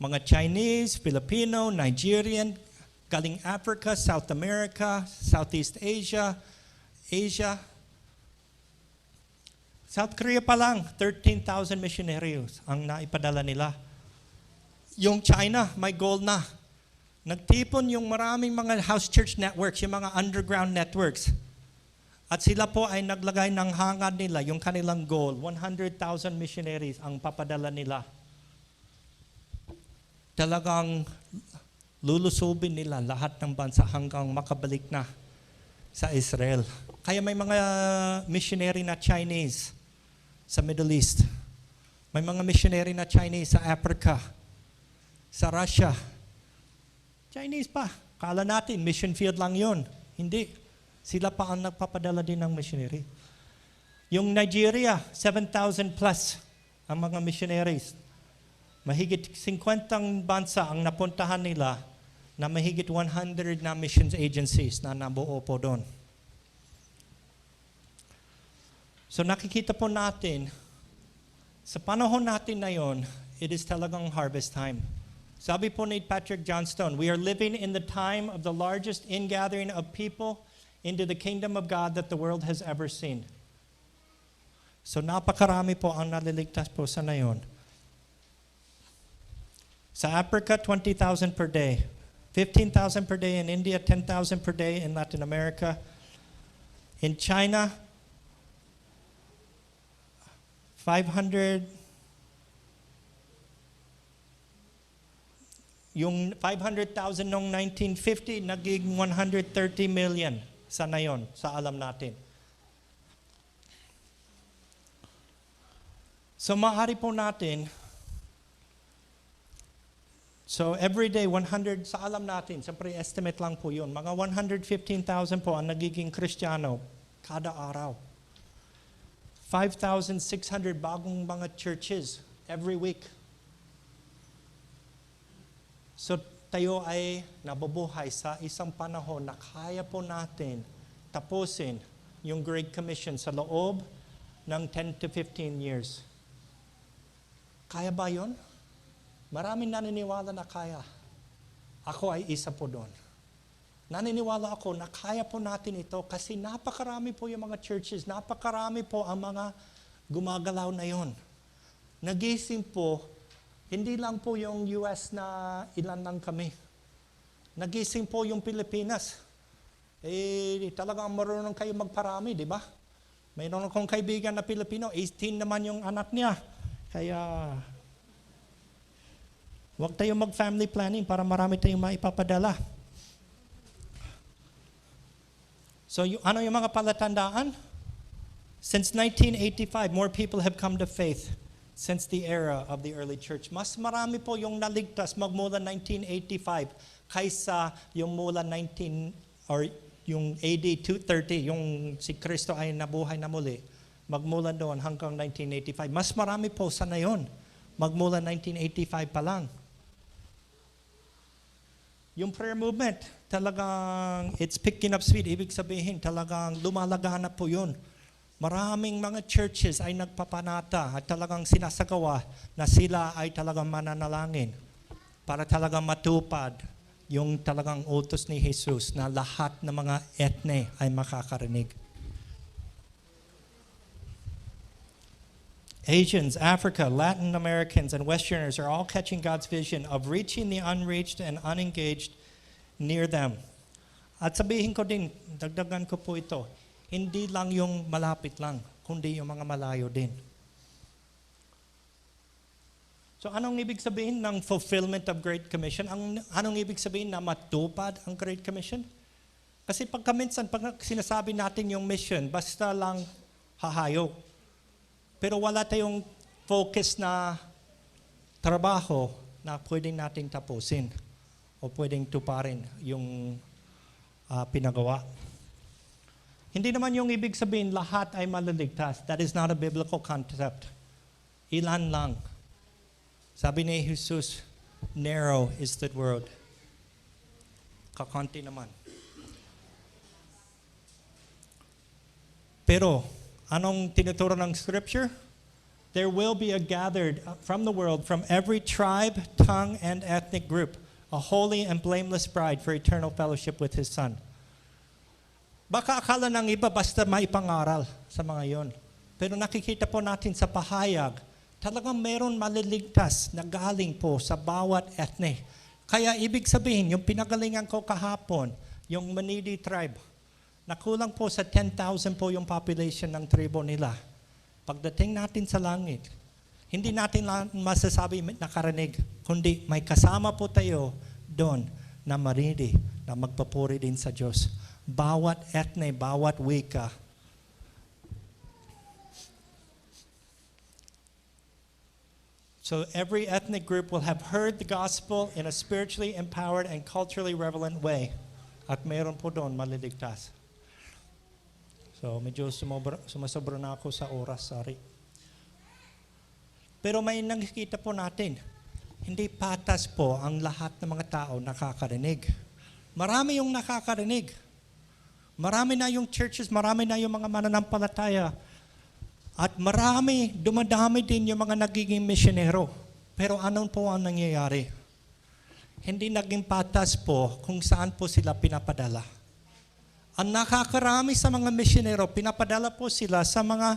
Mga Chinese, Filipino, Nigerian, galing Africa, South America, Southeast Asia, South Korea pa lang, 13,000 missionaries ang naipadala nila. Yung China, may goal na. Nagtipon yung maraming mga house church networks, yung mga underground networks. At sila po ay naglagay ng hangad nila, yung kanilang goal, 100,000 missionaries ang papadala nila. Talagang lulusubin nila lahat ng bansa hanggang makabalik na sa Israel. Kaya may mga missionary na Chinese sa Middle East. May mga missionary na Chinese sa Africa, sa Russia. Chinese pa. Kala natin, mission field lang yon. Hindi. Sila pa ang nagpapadala din ng missionary. Yung Nigeria, 7,000 plus ang mga missionaries. Mahigit 50 bansa ang napuntahan nila na mahigit 100 na missions agencies na nabuo po doon. So nakikita po natin, sa panahon natin na yon, it is talagang harvest time. Sabi po ni Patrick Johnstone, we are living in the time of the largest ingathering of people into the kingdom of God that the world has ever seen. So napakarami po ang naliligtas po sa ngayon. Sa Africa, 20,000 per day. 15,000 per day in India, 10,000 per day in Latin America. In China, 500, yung 500,000 noong 1950, naging 130 million sa ngayon, sa alam natin. So maaari po natin, so every day, 100, sa alam natin, siyempre estimate lang po yun, mga 115,000 po ang nagiging Kristiyano kada araw. 5,600 bagong mga churches every week. So tayo ay nabubuhay sa isang panahon na kaya po natin tapusin yung Great Commission sa loob ng 10 to 15 years. Kaya ba yun? Maraming naniniwala na kaya. Ako ay isa po doon. Naniniwala ako na kaya po natin ito kasi napakarami po yung mga churches, napakarami po ang mga gumagalaw na yon. Nagising po, hindi lang po yung US na ilan lang kami. Nagising po yung Pilipinas. Talagang marunong kayo magparami, di ba? Mayroon akong kaibigan na Pilipino, 18 naman yung anak niya. Kaya, huwag tayong mag-family planning para marami tayong maipapadala. So, ano yung mga palatandaan? Since 1985, more people have come to faith since the era of the early church. Mas marami po yung naligtas magmula 1985 kaysa yung mula 19 or yung AD 230, yung si Kristo ay nabuhay na muli. Magmula doon hanggang 1985. Mas marami po sa ngayon. Magmula 1985 pa lang. Yung prayer movement, talagang it's picking up speed. Ibig sabihin, talagang lumalagana po yun. Maraming mga churches ay nagpapanata at talagang sinasagawa na sila ay talagang mananalangin para talagang matupad yung talagang utos ni Jesus na lahat ng mga etne ay makakarinig. Asians, Africa, Latin Americans, and Westerners are all catching God's vision of reaching the unreached and unengaged near them. At sabihin ko din, dagdagan ko po ito, hindi lang yung malapit lang, kundi yung mga malayo din. So anong ibig sabihin ng fulfillment of Great Commission? Anong ibig sabihin na matupad ang Great Commission? Kasi pag sinasabi natin yung mission, basta lang hahayo. Pero wala tayong focus na trabaho na pwedeng nating tapusin o pwedeng tuparin yung pinagawa. Hindi naman yung ibig sabihin lahat ay maliligtas. That is not a biblical concept. Ilan lang. Sabi ni Jesus, narrow is the road. Kakanti naman. Pero, anong tinuturo ng Scripture? There will be a gathered from the world, from every tribe, tongue, and ethnic group, a holy and blameless bride for eternal fellowship with His Son. Baka akala ng iba basta maipangaral sa mga yon. Pero nakikita po natin sa pahayag, talagang meron maliligtas na galing po sa bawat ethne. Kaya ibig sabihin, yung pinagalingan ko kahapon, yung Manidi tribe, nakulang po sa 10,000 po yung population ng tribo nila. Pagdating natin sa langit, hindi natin masasabi nakarinig, kundi may kasama po tayo doon na maridi, na magpapuri din sa Diyos. Bawat ethne, bawat wika. So every ethnic group will have heard the gospel in a spiritually empowered and culturally relevant way. At mayroon po doon maliligtas. So medyo sumasobra na ako sa oras, sorry. Pero may nakikita po natin, hindi patas po ang lahat ng mga tao nakakarinig. Marami yung nakakarinig. Marami na yung churches, marami na yung mga mananampalataya. At dumadami din yung mga nagiging misyonero. Pero ano po ang nangyayari? Hindi naging patas po kung saan po sila pinapadala. Ang nakakarami sa mga misyonero, pinapadala po sila sa mga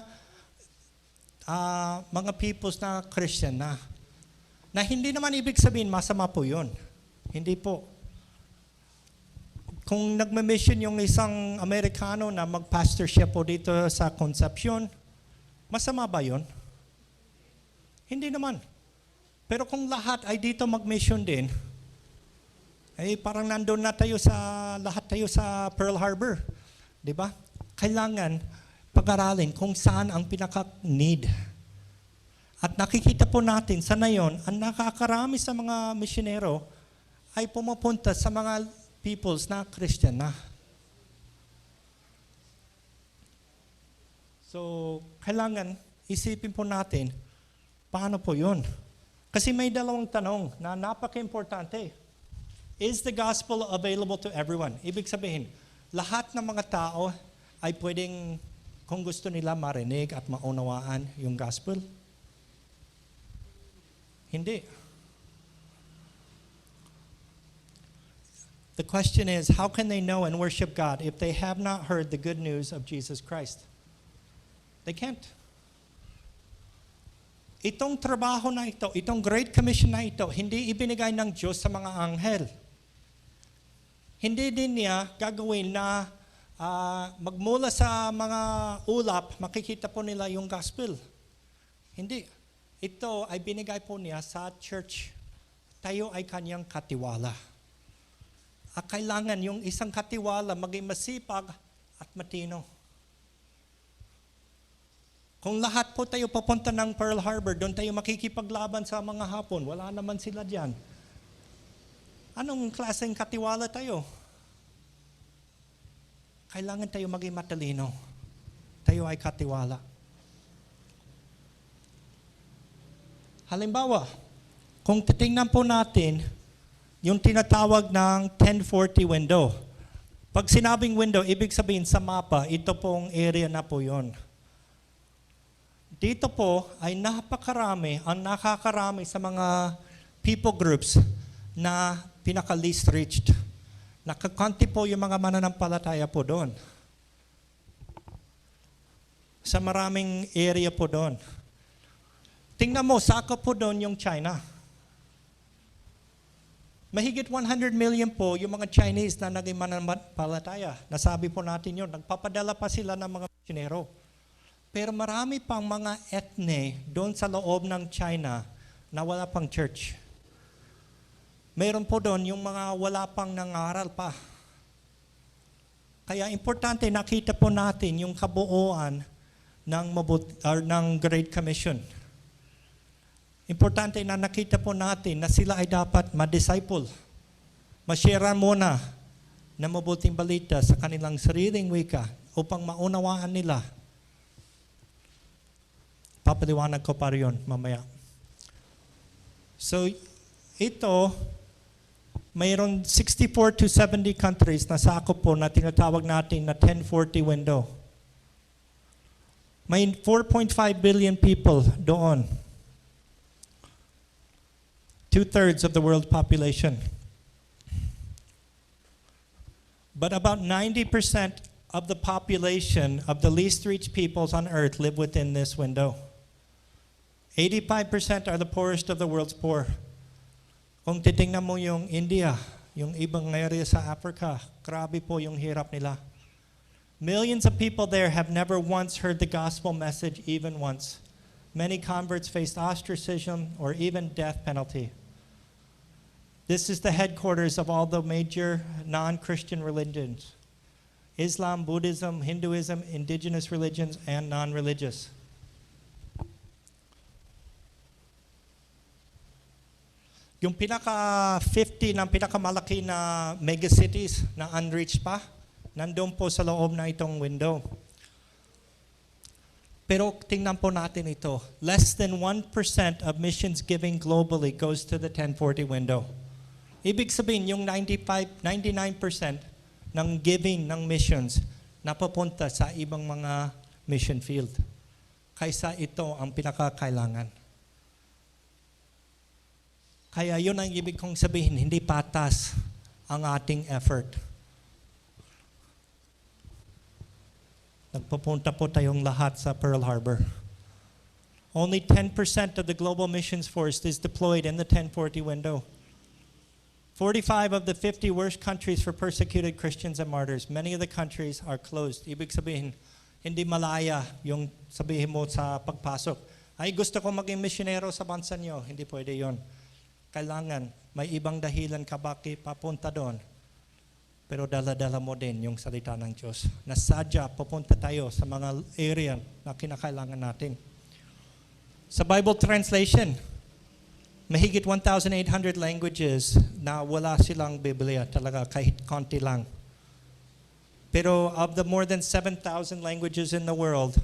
peoples na Christian na hindi naman ibig sabihin masama po yun. Hindi po. Kung nagma-mission yung isang Amerikano na mag-pastor siya po dito sa Concepcion, masama ba yun? Hindi naman. Pero kung lahat ay dito mag-mission din, ay parang nandun na tayo lahat tayo sa Pearl Harbor. Di ba? Kailangan pag-aralin kung saan ang pinaka-need. At nakikita po natin sa ngayon, ang nakakarami sa mga misyonero ay pumupunta sa mga peoples na Christian na. So, kailangan isipin po natin, paano po yun? Kasi may dalawang tanong na napaka-importante. Is the gospel available to everyone? Ibig sabihin, lahat ng mga tao ay pwedeng, kung gusto nila, marinig at maunawaan yung gospel? Hindi. The question is, how can they know and worship God if they have not heard the good news of Jesus Christ? They can't. Itong trabaho na ito, itong Great Commission na ito, hindi ibinigay ng Diyos sa mga anghel. Hindi din niya gagawin na magmula sa mga ulap, makikita po nila yung gospel. Hindi. Ito ay binigay po niya sa church. Tayo ay kanyang katiwala. Kailangan yung isang katiwala maging masipag at matino. Kung lahat po tayo papunta ng Pearl Harbor, doon tayo makikipaglaban sa mga Hapon. Wala naman sila dyan. Anong klaseng katiwala tayo? Kailangan tayo maging matalino. Tayo ay katiwala. Halimbawa, kung titingnan po natin yung tinatawag ng 1040 window. Pag sinabing window, ibig sabihin sa mapa, ito pong area na po yon. Dito po ay napakarami, ang nakakarami sa mga people groups na pinaka-least reached. Nakakonti po yung mga mananampalataya po doon. Sa maraming area po doon. Tingnan mo, sakop po doon yung China. Mahigit 100 million po yung mga Chinese na naging mananampalataya. Nasabi po natin yun, nagpapadala pa sila ng mga misyonero. Pero marami pang mga ethne doon sa loob ng China na wala pang church. Mayroon po doon yung mga wala pang nangaral pa. Kaya importante nakita po natin yung kabuuan ng Great Commission. Importante na nakita po natin na sila ay dapat ma-disciple. Ma-share muna na mabuting balita sa kanilang sariling wika upang maunawaan nila. Papaliwanag ko pa rin mamaya. So, ito, mayroon 64 to 70 countries na sakop po na tinatawag natin na 1040 window. May 4.5 billion people doon. 2/3 of the world population. But about 90% of the population of the least reached peoples on earth live within this window. 85% are the poorest of the world's poor. Kung titingnan mo yung India, yung ibang area sa Africa, grabe po yung hirap nila. Millions of people there have never once heard the gospel message even once. Many converts faced ostracism or even death penalty. This is the headquarters of all the major non-Christian religions: Islam, Buddhism, Hinduism, indigenous religions, and non-religious. Yung pinaka-50 ng pinakamalaki na megacities na unreached pa, nandun po sa loob na itong window. Pero tingnan po natin ito. Less than 1% of missions giving globally goes to the 1040 window. Ibig sabihin, yung 99% ng giving ng missions napapunta sa ibang mga mission field. Kaysa ito ang pinakakailangan. Kaya yun ang ibig kong sabihin, hindi patas ang ating effort. Nagpupunta po tayong lahat sa Pearl Harbor. Only 10% of the global missions force is deployed in the 1040 window. 45 of the 50 worst countries for persecuted Christians and martyrs. Many of the countries are closed. Ibig sabihin, hindi malaya yung sabihin mo sa pagpasok. Ay, gusto ko maging misyonero sa bansa niyo. Hindi pwede yon. Kailangan, may ibang dahilan ka bakit papunta doon. Pero dala-dala mo din yung salita ng Diyos. Nasadya, pupunta tayo sa mga area na kinakailangan natin. Sa Bible translation, mahigit 1,800 languages na wala silang Biblia talaga, kahit konti lang. Pero of the more than 7,000 languages in the world,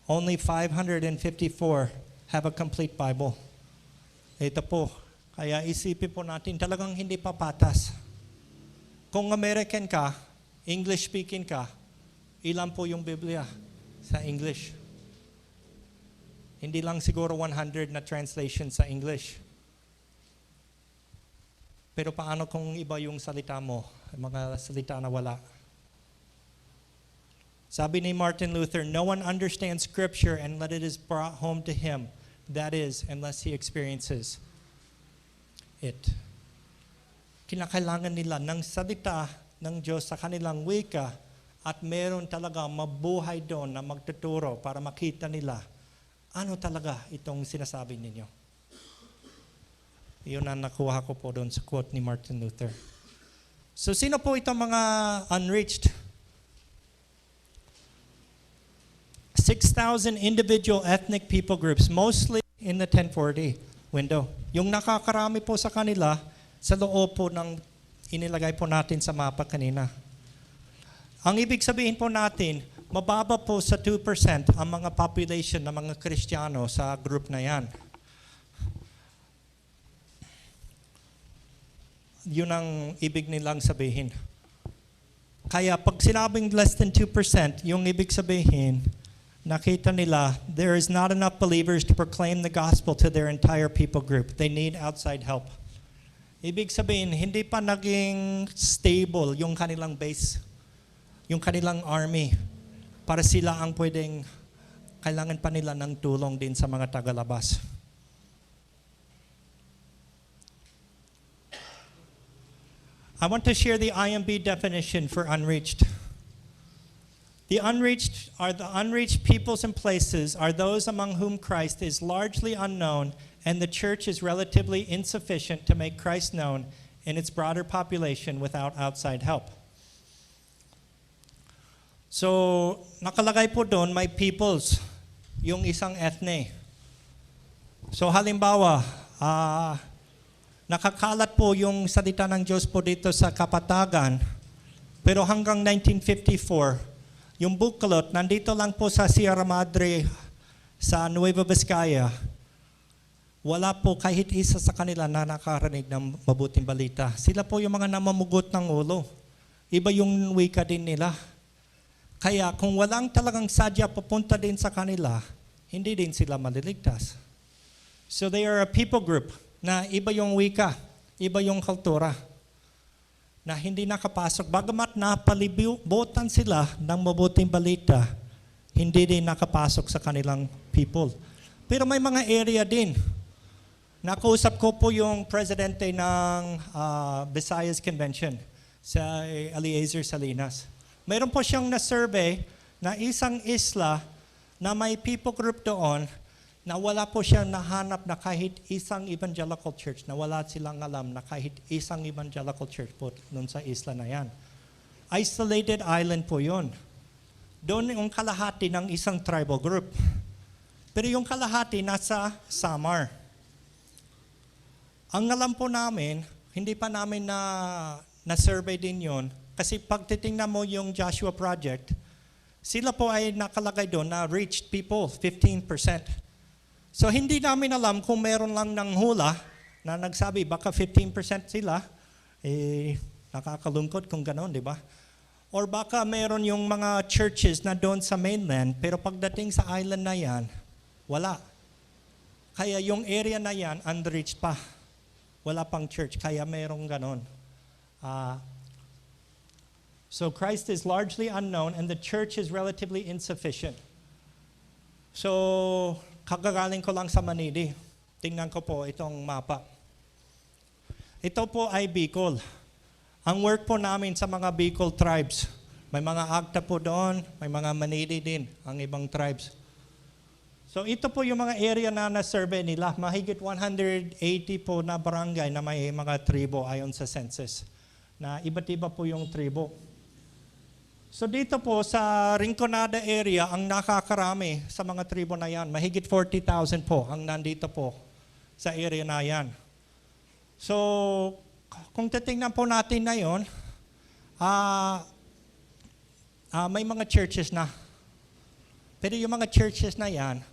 only 554 have a complete Bible. Ito po, kaya isipin po natin, talagang hindi pa patas. Kung American ka, English speaking ka, ilan po yung Biblia sa English? Hindi lang siguro 100 na translation sa English. Pero paano kung iba yung salita mo? Mga salita na wala. Sabi ni Martin Luther, no one understands Scripture unless it is brought home to him. That is, unless he experiences it. Kinakailangan nila ng salita ng Diyos sa kanilang wika at meron talaga mabuhay doon na magtuturo para makita nila ano talaga itong sinasabi ninyo. Iyon ang nakuha ko po doon sa quote ni Martin Luther. So sino po itong mga unreached? 6,000 individual ethnic people groups, mostly in the 1040 window. Yung nakakarami po sa kanila, sa loob po ng inilagay po natin sa mapa kanina. Ang ibig sabihin po natin, mababa po sa 2% ang mga population ng mga Kristiyano sa group na yan. Yun ang ibig nilang sabihin. Kaya pag sinabing less than 2%, yung ibig sabihin, nakita nila, there is not enough believers to proclaim the gospel to their entire people group. They need outside help. Ibig sabihin, hindi pa naging stable yung kanilang base, yung kanilang army, para sila ang pwedeng, kailangan pa nila ng tulong din sa mga tagalabas. I want to share the IMB definition for unreached. The unreached peoples and places are those among whom Christ is largely unknown and the church is relatively insufficient to make Christ known in its broader population without outside help. So, nakalagay po doon, may peoples, yung isang ethne. So, halimbawa, nakakalat po yung salita ng Diyos po dito sa Kapatagan, pero hanggang 1954, yung buklot, nandito lang po sa Sierra Madre, sa Nueva Vizcaya, wala po kahit isa sa kanila na nakarinig ng mabuting balita. Sila po yung mga namamugot ng ulo. Iba yung wika din nila. Kaya kung walang talagang sadya pupunta din sa kanila, hindi din sila maliligtas. So they are a people group na iba yung wika, iba yung kultura, na hindi nakapasok. Bagamat napalibutan sila ng mabuting balita, hindi din nakapasok sa kanilang people. Pero may mga area din. Nakausap ko po yung presidente ng Visayas Convention, sa Eliezer Salinas. Mayroon po siyang na-survey na isang isla na may people group doon na wala po siyang nahanap na kahit isang evangelical church, na wala silang alam na kahit isang evangelical church po doon sa isla na yan. Isolated island po yun. Doon yung kalahati ng isang tribal group. Pero yung kalahati nasa Samar. Ang alam po namin, hindi pa namin na-survey din yun, kasi pag titingnan mo yung Joshua Project, sila po ay nakalagay doon na reached people, 15%. So hindi namin alam kung meron lang ng hula na nagsabi baka 15% sila, nakakalungkot kung gano'n, di ba? Or baka meron yung mga churches na doon sa mainland, pero pagdating sa island na yan, wala. Kaya yung area na yan, unreached pa. Wala pang church, kaya mayroong ganon. So Christ is largely unknown and the church is relatively insufficient. So, kagagaling ko lang sa Manili. Tingnan ko po itong mapa. Ito po ay Bicol. Ang work po namin sa mga Bicol tribes, may mga Agta po doon, may mga Manili din, ang ibang tribes. So ito po yung mga area na na-survey nila. Mahigit 180 po na barangay na may mga tribo ayon sa census. Na iba't iba po yung tribo. So dito po sa Rinconada area, ang nakakarami sa mga tribo na yan, mahigit 40,000 po ang nandito po sa area na yan. So kung titingnan po natin na yun, may mga churches na. Pero yung mga churches na yan,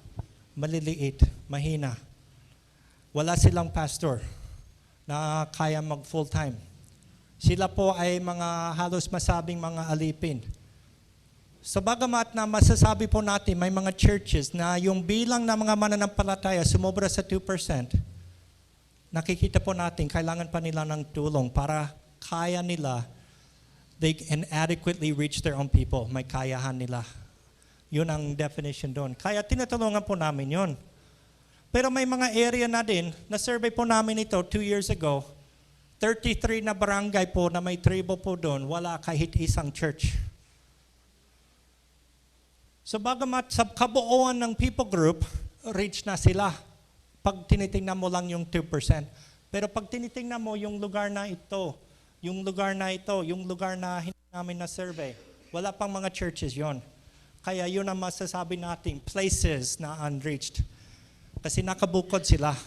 maliliit, mahina. Wala silang pastor na kaya mag full-time. Sila po ay mga halos masabing mga alipin. So bagamat na masasabi po natin may mga churches na yung bilang ng mga mananampalataya sumobra sa 2%, nakikita po natin kailangan pa nila ng tulong para kaya nila, they can adequately reach their own people. May kayahan nila. Yun ang definition doon. Kaya tinutulungan po namin yun. Pero may mga area na din, na-survey po namin ito 2 years ago, 33 na barangay po na may tribo po doon, wala kahit isang church. So bagamat sa kabuuan ng people group, reach na sila. Pag tinitingnan mo lang yung 2%. Pero pag tinitingnan mo yung lugar na ito, yung lugar na hindi namin na-survey, wala pang mga churches yon. Kaya yun ang masasabi natin, places na unreached. Kasi nakabukod sila.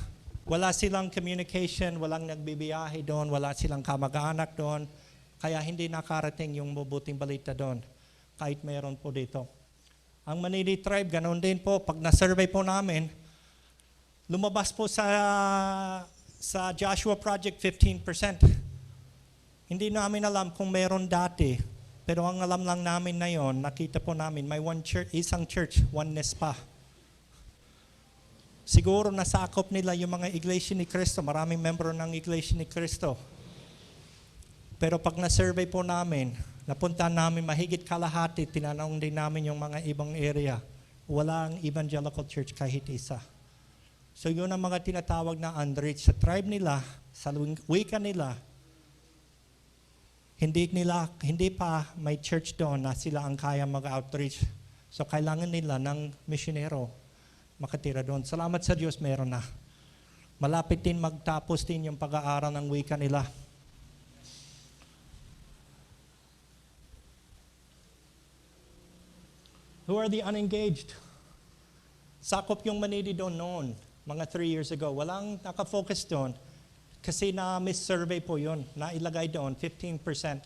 Wala silang communication, walang nagbibiyahe doon, wala silang kamag-anak doon. Kaya hindi nakarating yung mabuting balita doon, kahit meron po dito. Ang Manili tribe, ganoon din po. Pag na-survey po namin, lumabas po sa Joshua Project 15%. Hindi namin alam kung meron dati, pero ang alam lang namin na yon, nakita po namin, may isang church, oneness pa. Siguro nasakop nila yung mga Iglesia ni Cristo, maraming membro ng Iglesia ni Cristo. Pero pag na-survey po namin, napunta namin mahigit kalahati, tinanong din namin yung mga ibang area. Walang evangelical church kahit isa. So yun ang mga tinatawag na unreached. Sa tribe nila, sa wika nila, hindi pa may church doon na sila ang kaya mag-outreach. So kailangan nila ng misyonero makatira doon. Salamat sa Diyos, meron na. Malapit din magtapos din yung pag-aaral ng wika nila. Who are the unengaged? Sakop yung Manili doon noon, mga 3 years ago. Walang nakafocus doon kasi na-miss-survey po yun. Nailagay doon, 15%.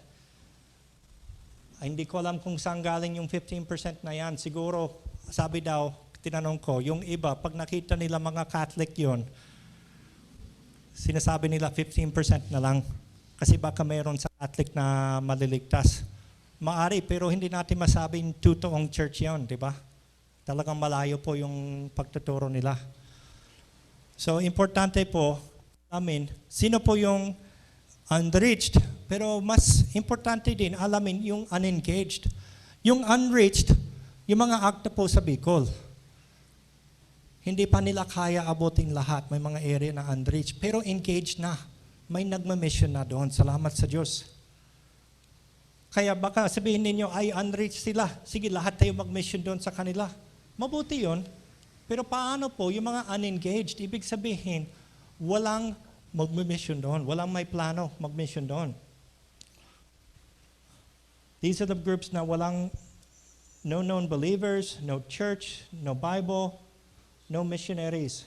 Hindi ko alam kung saan galing yung 15% na yan. Siguro, sabi daw, tinanong ko, yung iba, pag nakita nila mga Catholic yun, sinasabi nila 15% na lang. Kasi baka mayroon sa Catholic na maliligtas. Maari, pero hindi natin masabing totoong church yun, di ba? Talagang malayo po yung pagtuturo nila. So, importante po, sino po yung unreached, pero mas importante din, alamin yung unengaged. Yung unreached, yung mga akta po sa Bicol. Hindi pa nila kaya abutin lahat. May mga area na unreached, pero engaged na. May nagma-mission na doon. Salamat sa Diyos. Kaya baka sabihin ninyo, ay unreached sila. Sige, lahat tayo mag-mission doon sa kanila. Mabuti yun. Pero paano po yung mga unengaged? Ibig sabihin, walang mag-mission doon. Walang may plano mag-mission doon. These are the groups na walang no known believers, no church, no Bible, no missionaries.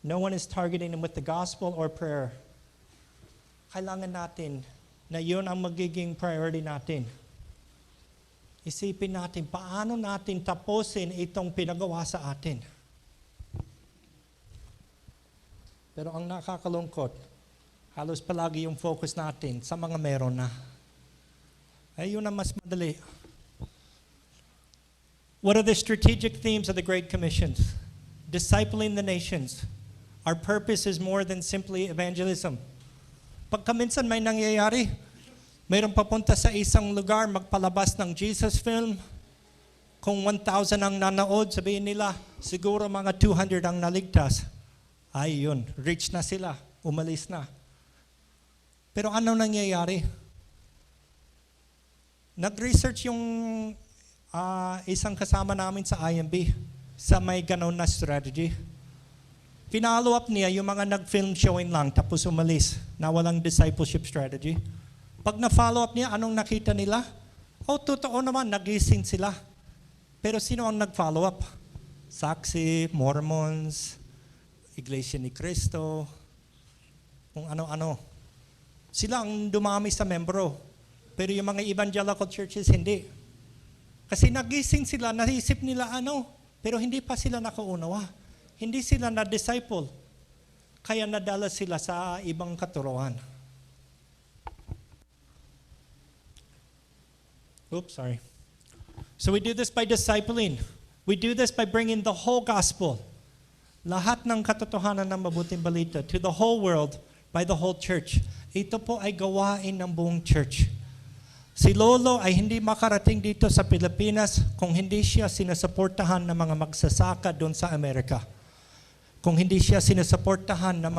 No one is targeting them with the gospel or prayer. Kailangan natin na yun ang magiging priority natin. Isipin natin, paano natin tapusin itong pinagawa sa atin. Pero ang nakakalungkot, halos palagi yung focus natin sa mga meron na. Ay, yun ang mas madali. What are the strategic themes of the Great Commission? Discipling the nations, Our purpose is more than simply evangelism. Pagka minsan may nangyayari, mayroong papunta sa isang lugar, magpalabas ng Jesus film. Kung 1,000 ang nanood, sabihin nila, siguro mga 200 ang naligtas. Ay yun, rich na sila, umalis na. Pero ano nangyayari? Nag-research yung isang kasama namin sa IMB sa may ganon na strategy. Pinalo up niya yung mga nag-film showing lang tapos umalis na walang discipleship strategy. Pag na-follow up niya, anong nakita nila? Oh, totoo naman, nagising sila. Pero sino ang nag-follow up? Saksi, Mormons, Iglesia ni Cristo, kung ano-ano. Sila ang dumami sa membro. Pero yung mga evangelical churches, hindi. Kasi nagising sila, naisip nila pero hindi pa sila nakaunawa. Hindi sila na-disciple. Kaya nadala sila sa ibang katuruan. Oops, sorry. So we do this by discipling. We do this by bringing the whole gospel, lahat ng katotohanan ng mabuting balita, to the whole world by the whole church. Ito po ay gawain ng buong church. Si Lolo ay hindi makarating dito sa Pilipinas kung hindi siya sinusuportahan ng mga magsasaka doon sa Amerika. Kung hindi siya sinusuportahan ng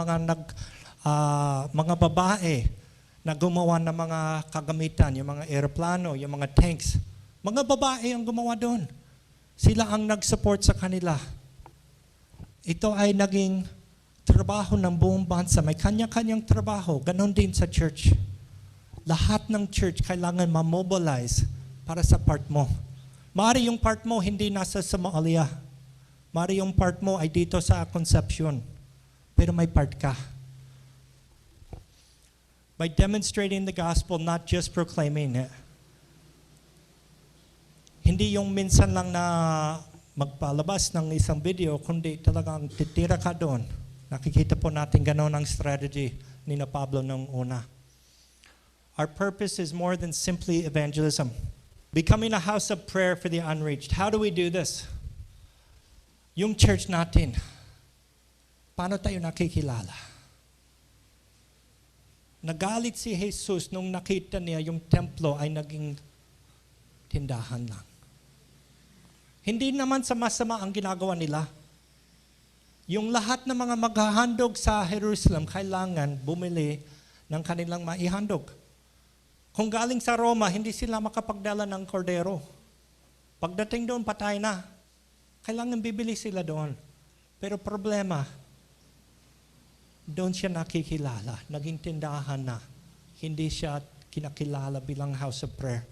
mga babae na gumawa ng mga kagamitan, yung mga aeroplano, yung mga tanks. Mga babae ang gumawa doon. Sila ang nag-support sa kanila. Ito ay naging trabaho ng buong bansa. May kanya-kanyang trabaho. Ganon din sa church. Lahat ng church kailangan ma-mobilize para sa part mo. Maaari yung part mo hindi nasa Somalia. Maaari yung part mo ay dito sa Concepcion. Pero may part ka. By demonstrating the gospel, not just proclaiming it. Hindi yung minsan lang na magpalabas ng isang video, kundi talagang titira ka doon. Nakikita po natin gano'n ang strategy ni na Pablo nung una. Our purpose is more than simply evangelism. Becoming a house of prayer for the unreached. How do we do this? Yung church natin, paano tayo nakikilala? Nagalit si Jesus nung nakita niya yung templo ay naging tindahan lang. Hindi naman sa masama ang ginagawa nila. Yung lahat ng mga maghahandog sa Jerusalem, kailangan bumili ng kanilang maihandog. Kung galing sa Roma, hindi sila makapagdala ng kordero. Pagdating doon, patay na. Kailangan bibili sila doon. Pero problema, doon siya nakikilala. Naging tindahan na. Hindi siya kinakilala bilang house of prayer.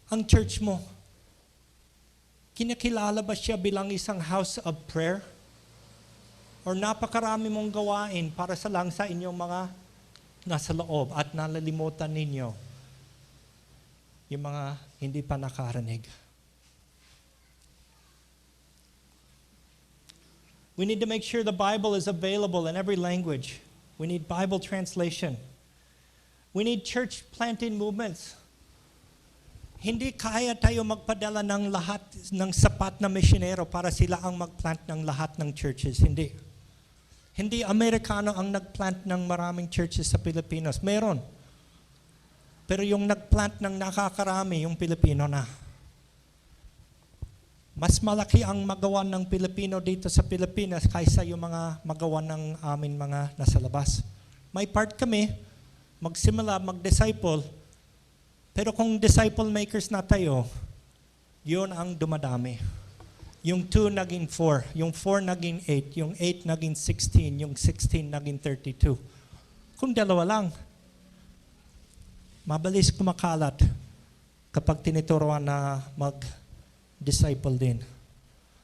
Ang church mo, kinakilala ba siya bilang isang house of prayer? Or napakarami mong gawain para sa lang sa inyong mga nasa loob at nalilimutan ninyo yung mga hindi pa nakarinig? We need to make sure the Bible is available in every language. We need Bible translation. We need church planting movements. Hindi kaya tayo magpadala ng lahat ng sapat na misyonero para sila ang magplant ng lahat ng churches. Hindi. Hindi Amerikano ang nagplant ng maraming churches sa Pilipinas. Meron. Pero yung nagplant ng nakakarami, yung Pilipino na. Mas malaki ang magawa ng Pilipino dito sa Pilipinas kaysa yung mga magawa ng amin mga nasa labas. May part kami, magsimula, mag-disciple, pero kung disciple makers na tayo, yun ang dumadami. Yung 2 naging 4, yung 4 naging 8, yung 8 naging 16, yung 16 naging 32. Kung dalawa lang, mabilis kumakalat kapag tinuturuan na mag-disciple din.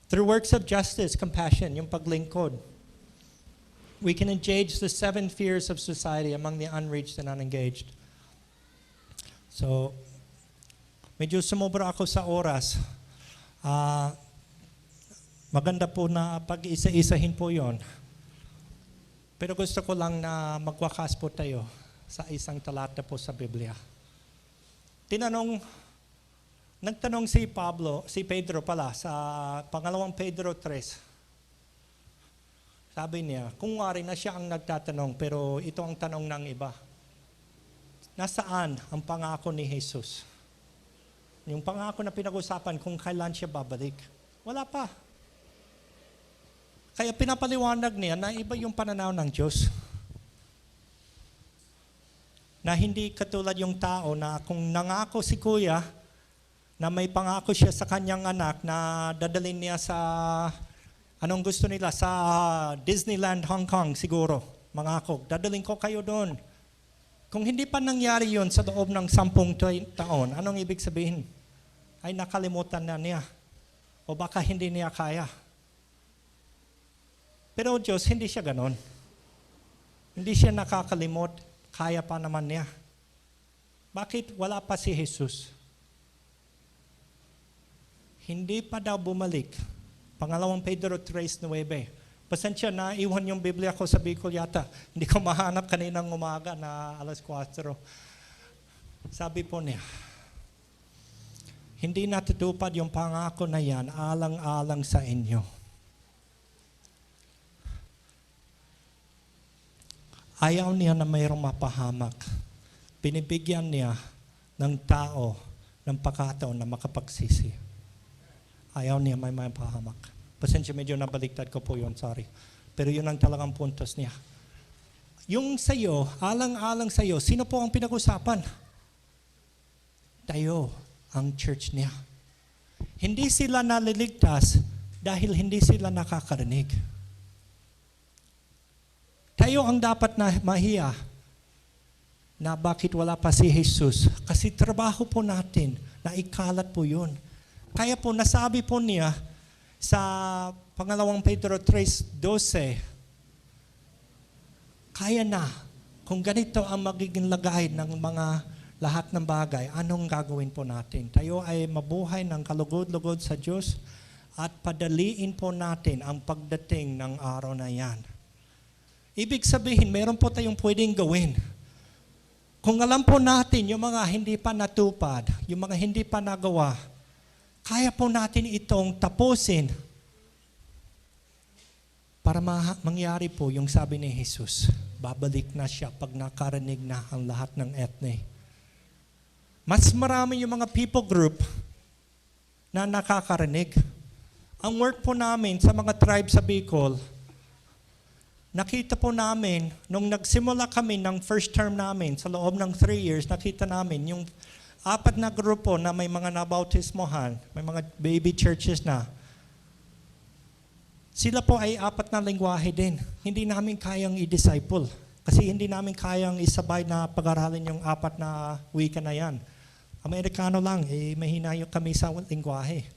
Through works of justice, compassion, yung paglingkod, we can engage the 7 fears of society among the unreached and unengaged. So, medyo sumobra ako sa oras. Maganda po na pag-isa-isahin po yon. Pero gusto ko lang na magwakas po tayo sa isang talata po sa Biblia. Nagtanong si Pedro pala sa pangalawang Pedro 3. Sabi niya, kung wari na siya ang nagtatanong, pero ito ang tanong ng iba. Nasaan ang pangako ni Jesus? Yung pangako na pinag-usapan kung kailan siya babalik. Wala pa. Kaya pinapaliwanag niya na iba yung pananaw ng Diyos. Na hindi katulad yung tao na kung nangako si kuya, na may pangako siya sa kanyang anak na dadalhin niya sa, anong gusto nila, sa Disneyland, Hong Kong siguro. Mangako, dadalhin ko kayo doon. Kung hindi pa nangyari yun sa loob ng 10 taon, anong ibig sabihin? Ay nakalimutan na niya. O baka hindi niya kaya. Pero Diyos, hindi siya ganon. Hindi siya nakakalimot. Kaya pa naman niya. Bakit wala pa si Jesus? Hindi pa daw bumalik. Pangalawang Pedro 3:9. Pasensya na, iwan yung Biblia ko sa Bicol yata. Hindi ko mahanap kaninang umaga na 4:00. Sabi po niya, hindi natutupad yung pangako na yan, alang-alang sa inyo. Ayaw niya na mayroong mapahamak. Binibigyan niya ng tao ng pagkataon na makapagsisi. Ayaw niya may mapahamak. Pasensya, medyo nabaliktad ko po yun, sorry. Pero yun ang talagang puntos niya. Yung sa'yo, alang-alang sa'yo, sino po ang pinag-usapan? Tayo, ang church niya. Hindi sila naliligtas dahil hindi sila nakakarinig. Tayo ang dapat na mahiya na bakit wala pa si Jesus. Kasi trabaho po natin na ikalat po yun. Kaya po nasabi po niya sa pangalawang Pedro 3:12, kaya na, kung ganito ang magiging lagay ng mga lahat ng bagay, anong gagawin po natin? Tayo ay mabuhay ng kalugod-lugod sa Diyos at padaliin po natin ang pagdating ng araw na yan. Ibig sabihin, meron po tayong pwedeng gawin. Kung alam po natin yung mga hindi pa natupad, yung mga hindi pa nagawa, kaya po natin itong tapusin para mangyari po yung sabi ni Jesus. Babalik na siya pag nakarinig na ang lahat ng ethne. Mas marami yung mga people group na nakakarinig. Ang work po namin sa mga tribe sa Bicol, nakita po namin, nung nagsimula kami ng first term namin, sa loob ng 3 years, nakita namin yung 4 na grupo na may mga nabautismohan, may mga baby churches na. Sila po ay 4 na lengguwahe din. Hindi namin kayang i-disciple. Kasi hindi namin kayang isabay na pag-aralin yung 4 na wika na yan. Amerikano lang, mahina yung kami sa lengguwahe.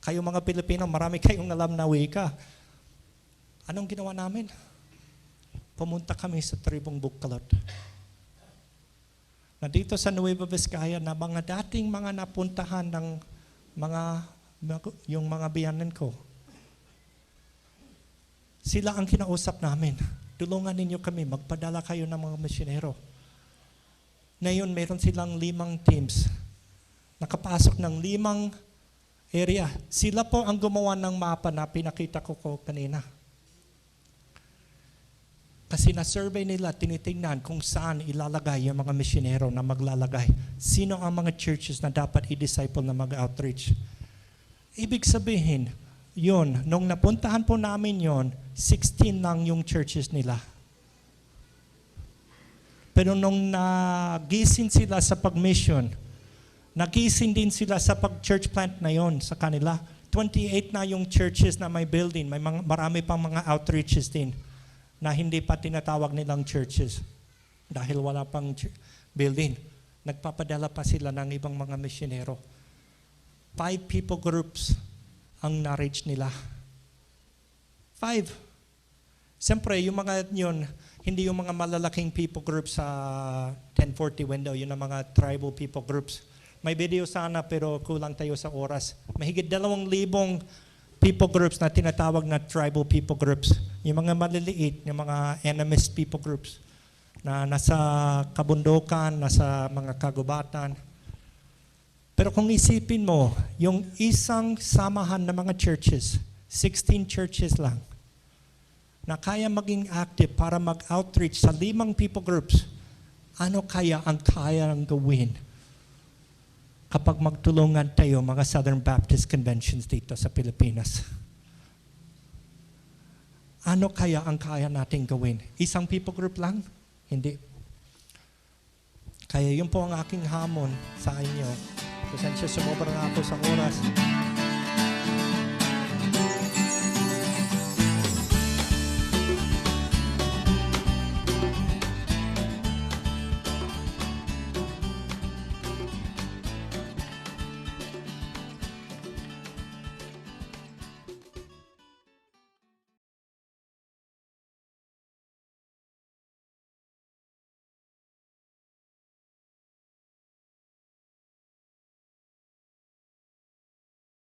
Kayo mga Pilipino, marami kayong alam na wika. Anong ginawa namin? Pumunta kami sa tribong Bukalot. Na dito sa Nueva Vizcaya na mga dating mga napuntahan ng yung mga biyanan ko. Sila ang kinausap namin. Tulungan ninyo kami, magpadala kayo ng mga misyonero. Ngayon, meron silang 5 teams. Nakapasok ng 5 area. Sila po ang gumawa ng mapa na pinakita ko kanina. Kasi na-survey nila, tinitingnan kung saan ilalagay yung mga misyonero na maglalagay. Sino ang mga churches na dapat i-disciple na mag-outreach. Ibig sabihin, yun, nung napuntahan po namin yon, 16 lang yung churches nila. Pero nung nagising sila sa pag-mission, nagising din sila sa pag-church plant na yon sa kanila. 28 na yung churches na may building, marami pang mga outreaches din na hindi pa tinatawag nilang churches dahil wala pang building. Nagpapadala pa sila ng ibang mga misyonero. 5 people groups ang na-reach nila. 5. Siyempre, yung mga yun, hindi yung mga malalaking people groups sa 1040 window, yun ang mga tribal people groups. May video sana pero kulang tayo sa oras. Mahigit 2,000 people groups na tinatawag na tribal people groups. Yung mga maliliit, yung mga enemist people groups na nasa kabundukan, nasa mga kagubatan. Pero kung isipin mo, yung isang samahan ng mga churches, 16 churches lang, na kaya maging active para mag-outreach sa 5 people groups, ano kaya ang kaya ng gawin kapag magtulungan tayo mga Southern Baptist Conventions dito sa Pilipinas? Ano kaya ang kaya natin gawin? Isang people group lang? Hindi. Kaya yun po ang aking hamon sa inyo. Pasensya, sumobra na ako sa oras.